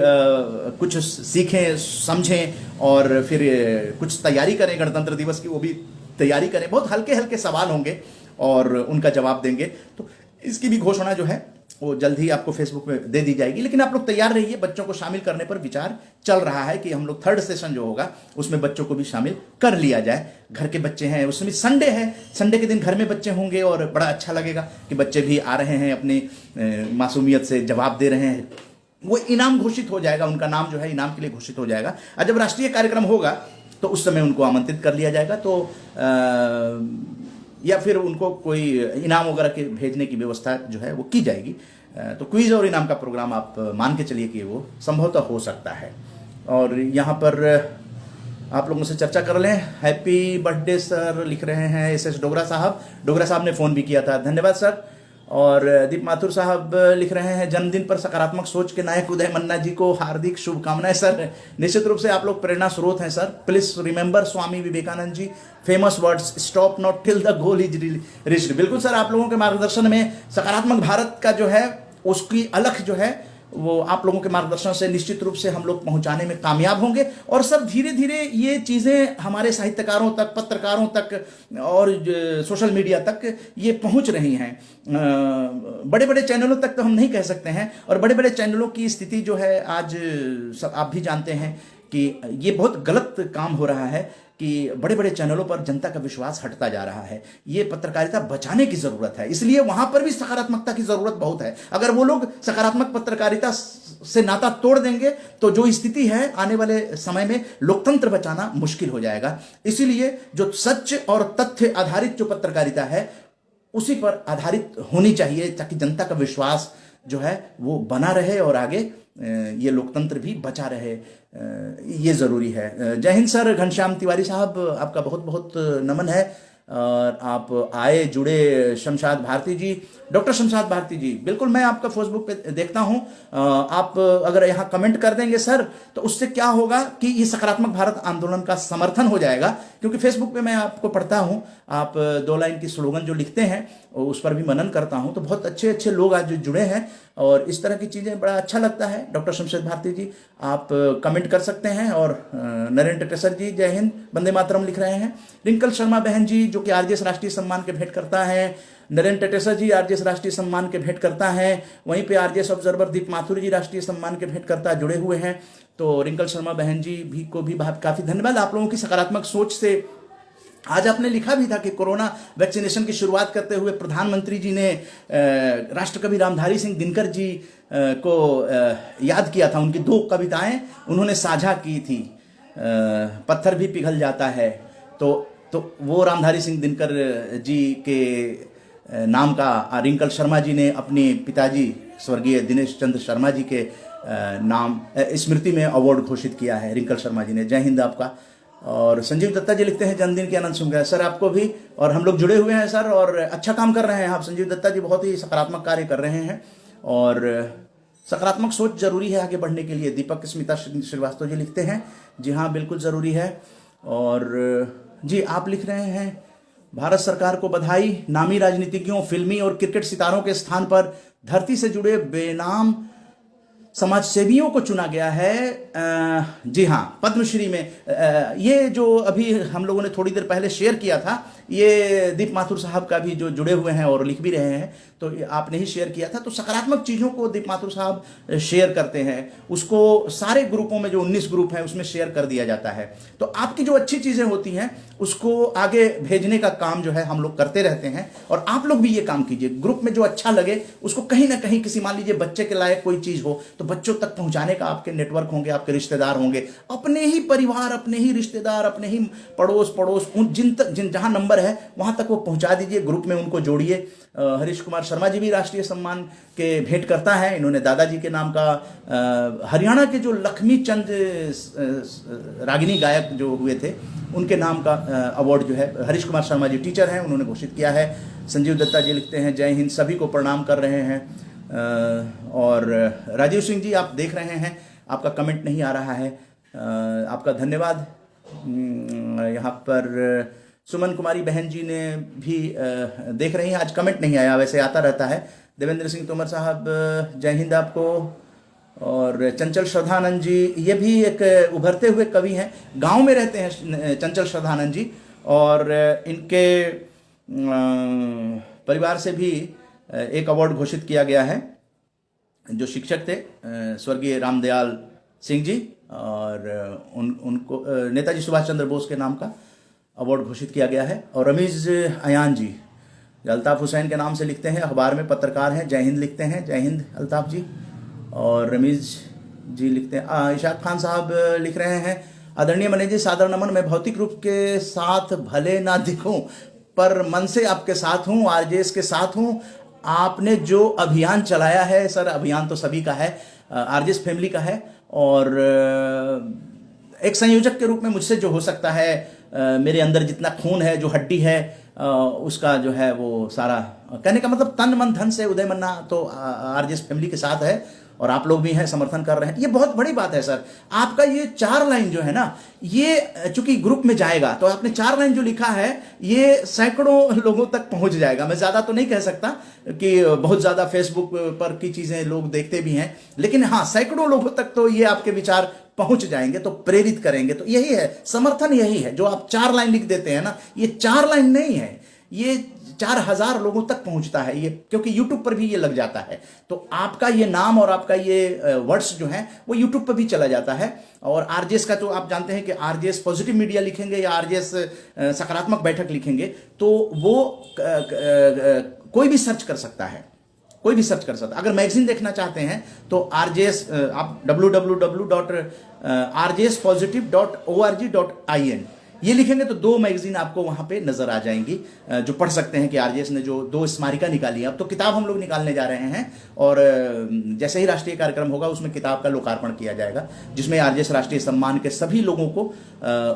कुछ सीखें, समझें और फिर कुछ तैयारी करें गणतंत्र दिवस की, वो भी तैयारी करें। बहुत हल्के हल्के सवाल होंगे और उनका जवाब देंगे। तो इसकी भी घोषणा जो है वो जल्द ही आपको फेसबुक में दे दी जाएगी। लेकिन आप लोग तैयार रहिए, बच्चों को शामिल करने पर विचार चल रहा है कि हम लोग 3rd सेशन जो होगा उसमें बच्चों को भी शामिल कर लिया जाए। घर के बच्चे हैं, उसमें संडे है, संडे के दिन घर में बच्चे होंगे और बड़ा अच्छा लगेगा कि बच्चे भी आ रहे हैं, अपनी मासूमियत से जवाब दे रहे हैं। वो इनाम घोषित हो जाएगा, उनका नाम जो है इनाम के लिए घोषित हो जाएगा। और जब राष्ट्रीय कार्यक्रम होगा तो उस समय उनको आमंत्रित कर लिया जाएगा, तो या फिर उनको कोई इनाम वगैरह के भेजने की व्यवस्था जो है वो की जाएगी। तो क्विज और इनाम का प्रोग्राम आप मान के चलिए कि वो संभवतः हो सकता है। और यहाँ पर आप लोगों से चर्चा कर लें। हैप्पी बर्थडे सर लिख रहे हैं SS डोगरा साहब। डोगरा साहब ने फ़ोन भी किया था, धन्यवाद सर। और दीप माथुर साहब लिख रहे हैं जन्मदिन पर सकारात्मक सोच के नायक उदय मन्ना जी को हार्दिक शुभकामनाएं। सर निश्चित रूप से आप लोग प्रेरणा स्रोत हैं sir. Please remember Swami Vivekananda ji famous words, stop not till the goal is reached. बिल्कुल सर, आप लोगों के मार्गदर्शन में सकारात्मक भारत का जो है उसकी अलख जो है वो आप लोगों के मार्गदर्शन से निश्चित रूप से हम लोग पहुंचाने में कामयाब होंगे। और सर धीरे धीरे ये चीज़ें हमारे साहित्यकारों तक, पत्रकारों तक और सोशल मीडिया तक ये पहुंच रही हैं। बड़े बड़े चैनलों तक तो हम नहीं कह सकते हैं, और बड़े बड़े चैनलों की स्थिति जो है आज आप भी जानते हैं कि ये बहुत गलत काम हो रहा है कि बड़े बड़े चैनलों पर जनता का विश्वास हटता जा रहा है। ये पत्रकारिता बचाने की ज़रूरत है, इसलिए वहाँ पर भी सकारात्मकता की ज़रूरत बहुत है। अगर वो लोग सकारात्मक पत्रकारिता से नाता तोड़ देंगे तो जो स्थिति है आने वाले समय में लोकतंत्र बचाना मुश्किल हो जाएगा। इसीलिए जो सच और तथ्य आधारित जो पत्रकारिता है उसी पर आधारित होनी चाहिए ताकि जनता का विश्वास जो है वो बना रहे और आगे ये लोकतंत्र भी बचा रहे, ये ज़रूरी है। जय हिंद सर। घनश्याम तिवारी साहब आपका बहुत बहुत नमन है। और आप आए जुड़े शमशाद भारती जी, डॉक्टर शमशाद भारती जी, बिल्कुल मैं आपका फेसबुक पे देखता हूँ। आप अगर यहाँ कमेंट कर देंगे सर तो उससे क्या होगा कि ये सकारात्मक भारत आंदोलन का समर्थन हो जाएगा, क्योंकि फेसबुक पे मैं आपको पढ़ता हूँ, आप 2 लाइन की स्लोगन जो लिखते हैं उस पर भी मनन करता हूँ, तो बहुत अच्छे अच्छे लोग आज जुड़े हैं और इस तरह की चीज़ें बड़ा अच्छा लगता है। डॉक्टर शमशाद भारती जी आप कमेंट कर सकते हैं। और नरेंद्र टेसर जी जय हिंद, वंदे मातरम लिख रहे हैं। रिंकल शर्मा बहन जी जो कि आरजेएस राष्ट्रीय सम्मान के भेंट करता है, नरेंद्र टेटेसर जी आरजेएस राष्ट्रीय सम्मान के भेंट करता है, वहीं पे आरजेएस ऑब्जर्वर दीप माथुर जी राष्ट्रीय सम्मान के भेंट करता जुड़े हुए हैं। तो रिंकल शर्मा बहन जी भी को भी काफ़ी धन्यवाद आप लोगों की सकारात्मक सोच से। आज आपने लिखा भी था कि कोरोना वैक्सीनेशन की शुरुआत करते हुए प्रधानमंत्री जी ने राष्ट्रकवि रामधारी सिंह दिनकर जी को याद किया था, उनकी 2 कविताएं उन्होंने साझा की थी। पत्थर भी पिघल जाता है, तो वो रामधारी सिंह दिनकर जी के नाम का रिंकल शर्मा जी ने अपने पिताजी स्वर्गीय दिनेश चंद्र शर्मा जी के नाम स्मृति में अवार्ड घोषित किया है रिंकल शर्मा जी ने। जय हिंद आपका। और संजीव दत्ता जी लिखते हैं जन्मदिन की अनंत शुभकामनाएं सर आपको भी, और हम लोग जुड़े हुए हैं सर और अच्छा काम कर रहे हैं आप। संजीव दत्ता जी बहुत ही सकारात्मक कार्य कर रहे हैं और सकारात्मक सोच जरूरी है आगे बढ़ने के लिए। दीपक स्मिता श्रीवास्तव जी लिखते हैं जी हाँ बिल्कुल ज़रूरी है। और जी आप लिख रहे हैं भारत सरकार को बधाई, नामी राजनीतिज्ञों, फिल्मी और क्रिकेट सितारों के स्थान पर धरती से जुड़े बेनाम समाज सेवियों को चुना गया है। जी हाँ, पद्मश्री में ये जो अभी हम लोगों ने थोड़ी देर पहले शेयर किया था, ये दीप माथुर साहब का भी जो जुड़े हुए हैं और लिख भी रहे हैं, तो आपने ही शेयर किया था। तो सकारात्मक चीज़ों को दीप माथुर साहब शेयर करते हैं, उसको सारे ग्रुपों में जो 19 ग्रुप हैं उसमें शेयर कर दिया जाता है। तो आपकी जो अच्छी चीज़ें होती हैं उसको आगे भेजने का काम जो है हम लोग करते रहते हैं, और आप लोग भी ये काम कीजिए। ग्रुप में जो अच्छा लगे उसको कहीं ना कहीं, किसी मान लीजिए बच्चे के लायक कोई चीज़ हो तो बच्चों तक पहुंचाने का आपके नेटवर्क होंगे, आपके रिश्तेदार होंगे, अपने ही परिवार, अपने ही रिश्तेदार, अपने ही पड़ोस उन जिन जहां नंबर है वहां तक वो पहुंचा दीजिए, ग्रुप में उनको जोड़िए। हरीश कुमार शर्मा जी भी राष्ट्रीय सम्मान के भेंट करता है। इन्होंने दादाजी के नाम का हरियाणा के जो लक्ष्मी चंद रागिनी गायक जो हुए थे उनके नाम का अवार्ड जो है हरीश कुमार शर्मा जी टीचर हैं, उन्होंने घोषित किया है। संजीव दत्ता जी लिखते हैं जय हिंद, सभी को प्रणाम कर रहे हैं। और राजीव सिंह जी आप देख रहे हैं, आपका कमेंट नहीं आ रहा है, आपका धन्यवाद। यहाँ पर सुमन कुमारी बहन जी ने भी देख रही हैं, आज कमेंट नहीं आया, वैसे आता रहता है। देवेंद्र सिंह तोमर साहब जय हिंद आपको। और चंचल श्रद्धानंद जी, ये भी एक उभरते हुए कवि हैं, गांव में रहते हैं चंचल श्रद्धानंद जी, और इनके परिवार से भी एक अवार्ड घोषित किया गया है। जो शिक्षक थे स्वर्गीय रामदयाल सिंह जी, और उनको नेताजी सुभाष चंद्र बोस के नाम का अवार्ड घोषित किया गया है। और रमीज अयान जी अल्ताफ हुसैन के नाम से लिखते हैं, अखबार में पत्रकार हैं, जय हिंद लिखते हैं। जय हिंद अल्ताफ जी। और रमीज जी लिखते हैं, इशाक खान साहब लिख रहे हैं आदरणीय मने जी सादर नमन, मैं भौतिक रूप के साथ भले ना दिखूं पर मन से आपके साथ हूं, आरजेएस के साथ हूं। आपने जो अभियान चलाया है सर, अभियान तो सभी का है, आरजेएस फैमिली का है, और एक संयोजक के रूप में मुझसे जो हो सकता है, मेरे अंदर जितना खून है, जो हड्डी है, उसका जो है वो सारा, कहने का मतलब तन मन धन से उदय मन्ना तो आरजेएस फैमिली के साथ है, और आप लोग भी हैं, समर्थन कर रहे हैं। ये बहुत बड़ी बात है सर। आपका ये 4 लाइन जो है ना, ये चूंकि ग्रुप में जाएगा तो आपने 4 लाइन जो लिखा है ये सैकड़ों लोगों तक पहुंच जाएगा। मैं ज़्यादा तो नहीं कह सकता कि बहुत ज़्यादा फेसबुक पर की चीज़ें लोग देखते भी हैं, लेकिन हाँ सैकड़ों लोगों तक तो ये आपके विचार पहुंच जाएंगे, तो प्रेरित करेंगे। तो यही है समर्थन, यही है जो आप 4 लाइन लिख देते हैं ना, ये 4 लाइन नहीं है, ये 4000 लोगों तक पहुंचता है ये, क्योंकि YouTube पर भी ये लग जाता है। तो आपका ये नाम और आपका ये वर्ड्स जो है वो YouTube पर भी चला जाता है। और आरजेएस का तो आप जानते हैं कि आरजेएस पॉजिटिव मीडिया लिखेंगे या आरजेएस सकारात्मक बैठक लिखेंगे तो वो कोई भी सर्च कर सकता है, कोई भी सर्च कर सकता है। अगर मैगजीन देखना चाहते हैं तो आरजेएस, आप www.rjspositive.org.in ये लिखेंगे तो 2 मैगजीन आपको वहां पे नजर आ जाएंगी, जो पढ़ सकते हैं कि आरजेएस ने जो 2 स्मारिका निकाली है। अब तो किताब हम लोग निकालने जा रहे हैं, और जैसे ही राष्ट्रीय कार्यक्रम होगा उसमें किताब का लोकार्पण किया जाएगा, जिसमें आरजेएस राष्ट्रीय सम्मान के सभी लोगों को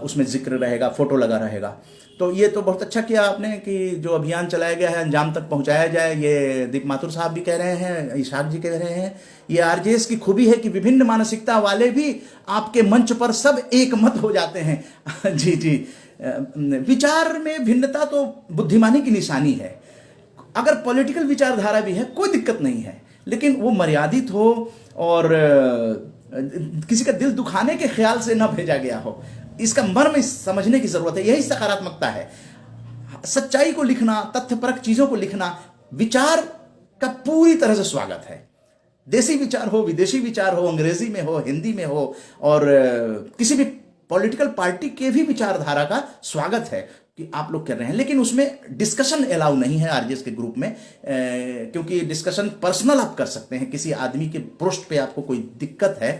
उसमें जिक्र रहेगा, फोटो लगा रहेगा। तो ये तो बहुत अच्छा किया आपने कि जो अभियान चलाया गया है अंजाम तक पहुंचाया जाए। ये दीप माथुर साहब भी कह रहे हैं, इशाक जी कह रहे हैं, ये आरजेएस की खूबी है कि विभिन्न मानसिकता वाले भी आपके मंच पर सब एक मत हो जाते हैं। जी जी, विचार में भिन्नता तो बुद्धिमानी की निशानी है। अगर पॉलिटिकल विचारधारा भी है कोई दिक्कत नहीं है, लेकिन वो मर्यादित हो और किसी का दिल दुखाने के ख्याल से ना भेजा गया हो, इसका मर्म समझने की जरूरत है। यही सकारात्मकता है। सच्चाई को लिखना, तथ्यपरक चीजों को लिखना, विचार का पूरी तरह से स्वागत है। देसी विचार हो, विदेशी विचार हो, अंग्रेजी में हो, हिंदी में हो, और किसी भी पॉलिटिकल पार्टी के भी विचारधारा का स्वागत है कि आप लोग कर रहे हैं। लेकिन उसमें डिस्कशन अलाउ नहीं है आरजेएस के ग्रुप में, क्योंकि डिस्कशन पर्सनल आप कर सकते हैं। किसी आदमी के पोस्ट पे आपको कोई दिक्कत है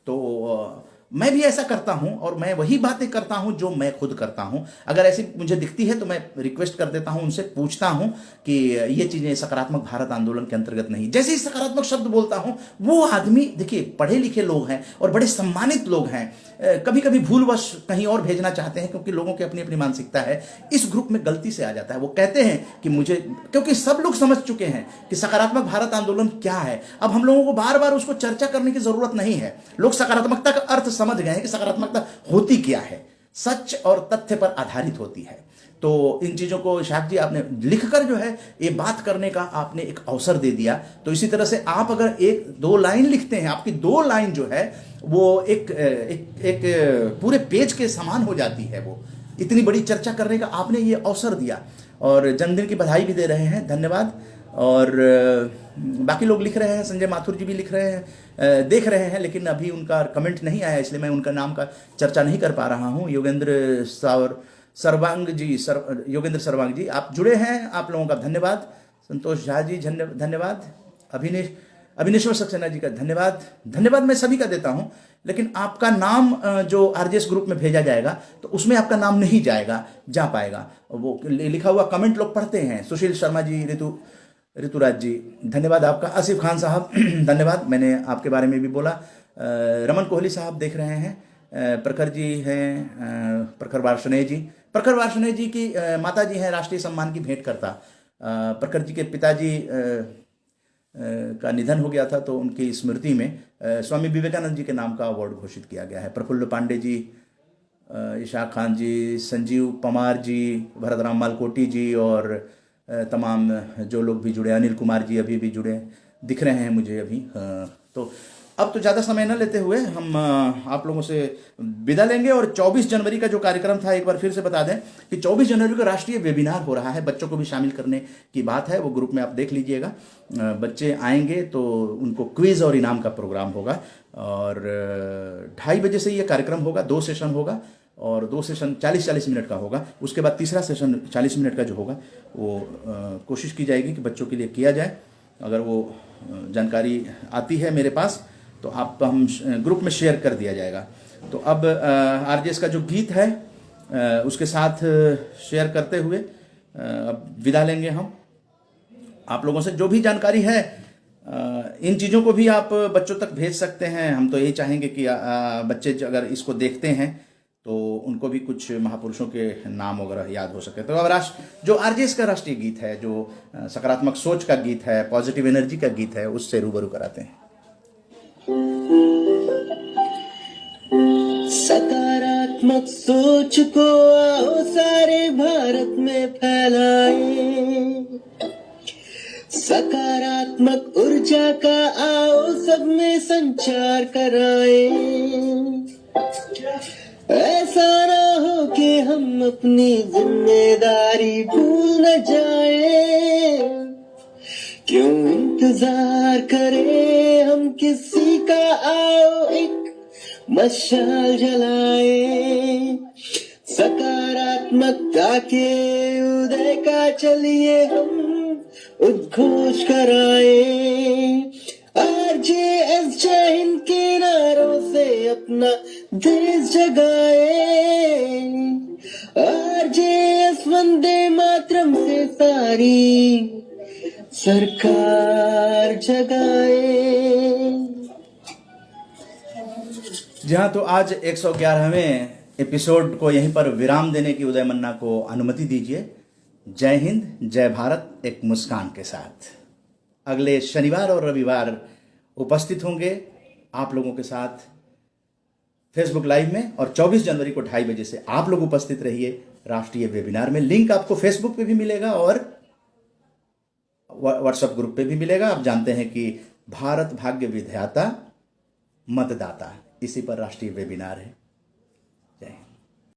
तो मैं भी ऐसा करता हूं और मैं वही बातें करता हूं जो मैं खुद करता हूं। अगर ऐसी मुझे दिखती है तो मैं रिक्वेस्ट कर देता हूं, उनसे पूछता हूं कि ये चीजें सकारात्मक भारत आंदोलन के अंतर्गत नहीं। जैसे ही सकारात्मक शब्द बोलता हूं, वो आदमी, देखिए पढ़े लिखे लोग हैं और बड़े सम्मानित लोग हैं, कभी कभी भूलवश कहीं और भेजना चाहते हैं क्योंकि लोगों की अपनी अपनी मानसिकता है, इस ग्रुप में गलती से आ जाता है। वो कहते हैं कि मुझे, क्योंकि सब लोग समझ चुके हैं कि सकारात्मक भारत आंदोलन क्या है, अब हम लोगों को बार बार उसको चर्चा करने की जरूरत नहीं है। लोग सकारात्मकता का अर्थ समझ गए हैं कि सकारात्मकता होती क्या है, सच और तथ्य पर आधारित होती है। तो इन चीजों को इशाक जी आपने लिखकर जो है ये बात करने का आपने एक अवसर दे दिया। तो इसी तरह से आप अगर एक दो लाइन लिखते हैं, आपकी दो लाइन जो है वो एक पूरे पेज के समान हो जाती है। वो इतनी बड़ी चर्चा करने का आपने ये अवसर दिया और जन्मदिन की बधाई भी दे रहे हैं, धन्यवाद। और बाकी लोग लिख रहे हैं, संजय माथुर जी भी लिख रहे हैं, देख रहे हैं, लेकिन अभी उनका कमेंट नहीं आया इसलिए मैं उनका नाम का चर्चा नहीं कर पा रहा हूँ। योगेंद्र सर्वांग जी आप जुड़े हैं, आप लोगों का धन्यवाद। संतोष झा जी धन्यवाद। अभिनेश्वर सक्सेना जी का धन्यवाद मैं सभी का देता हूं, लेकिन आपका नाम जो आरजेएस ग्रुप में भेजा जाएगा तो उसमें आपका नाम नहीं जा पाएगा। वो लिखा हुआ कमेंट लोग पढ़ते हैं। सुशील शर्मा जी, ऋतुराज जी धन्यवाद आपका। आसिफ खान साहब धन्यवाद, मैंने आपके बारे में भी बोला। रमन कोहली साहब देख रहे हैं, प्रखर जी हैं, प्रखर वार्ष्णेय जी की माता जी हैं राष्ट्रीय सम्मान की भेंटकर्ता। प्रखर जी के पिताजी का निधन हो गया था तो उनकी स्मृति में स्वामी विवेकानंद जी के नाम का अवार्ड घोषित किया गया है। प्रफुल्ल पांडे जी, इशाक खान जी, संजीव पमार जी, भरत राम मालकोटी जी और तमाम जो लोग भी जुड़े, अनिल कुमार जी अभी भी जुड़े दिख रहे हैं मुझे अभी। तो अब तो ज़्यादा समय न लेते हुए हम आप लोगों से विदा लेंगे। और 24 जनवरी का जो कार्यक्रम था, एक बार फिर से बता दें कि 24 जनवरी को राष्ट्रीय वेबिनार हो रहा है, बच्चों को भी शामिल करने की बात है। वो ग्रुप में आप देख लीजिएगा, बच्चे आएंगे तो उनको क्विज और इनाम का प्रोग्राम होगा। और 2:30 बजे से ये कार्यक्रम होगा, 2 सेशन होगा और 2 सेशन 40-40 मिनट का होगा। उसके बाद तीसरा सेशन 40 मिनट का जो होगा वो कोशिश की जाएगी कि बच्चों के लिए किया जाए। अगर वो जानकारी आती है मेरे पास तो आप हम ग्रुप में शेयर कर दिया जाएगा। तो अब आरजेएस का जो गीत है उसके साथ शेयर करते हुए अब विदा लेंगे हम आप लोगों से। जो भी जानकारी है इन चीज़ों को भी आप बच्चों तक भेज सकते हैं। हम तो यही चाहेंगे कि बच्चे अगर इसको देखते हैं तो उनको भी कुछ महापुरुषों के नाम वगैरह याद हो सके। तो अब जो आरजेएस का राष्ट्रीय गीत है, जो सकारात्मक सोच का गीत है, पॉजिटिव एनर्जी का गीत है, उससे रूबरू कराते हैं। सकारात्मक सोच को आओ सारे भारत में फैलाएं, सकारात्मक ऊर्जा का आओ सब में संचार कराएं। ऐसा ना हो कि हम अपनी जिम्मेदारी भूल न जाएं, क्यों इंतजार करें हम किसी का, आओ एक मशाल जलाएं। सकारात्मकता के उदय का चलिए हम उद्घोष कराएं। आरजेएस जय हिंद के नारों से अपना देश जगाएं। आरजेएस वंदे मातरम से सारी सरकार जगाए। जी हाँ, तो आज 111वें एपिसोड को यहीं पर विराम देने की उदय मन्ना को अनुमति दीजिए। जय हिंद, जय भारत, एक मुस्कान के साथ। अगले शनिवार और रविवार उपस्थित होंगे आप लोगों के साथ फेसबुक लाइव में, और 24 जनवरी को 2:30 बजे से आप लोग उपस्थित रहिए राष्ट्रीय वेबिनार में। लिंक आपको फेसबुक पे भी मिलेगा और व्हाट्सएप ग्रुप पे भी मिलेगा। आप जानते हैं कि भारत भाग्य विधाता मतदाता, इसी पर राष्ट्रीय वेबिनार है।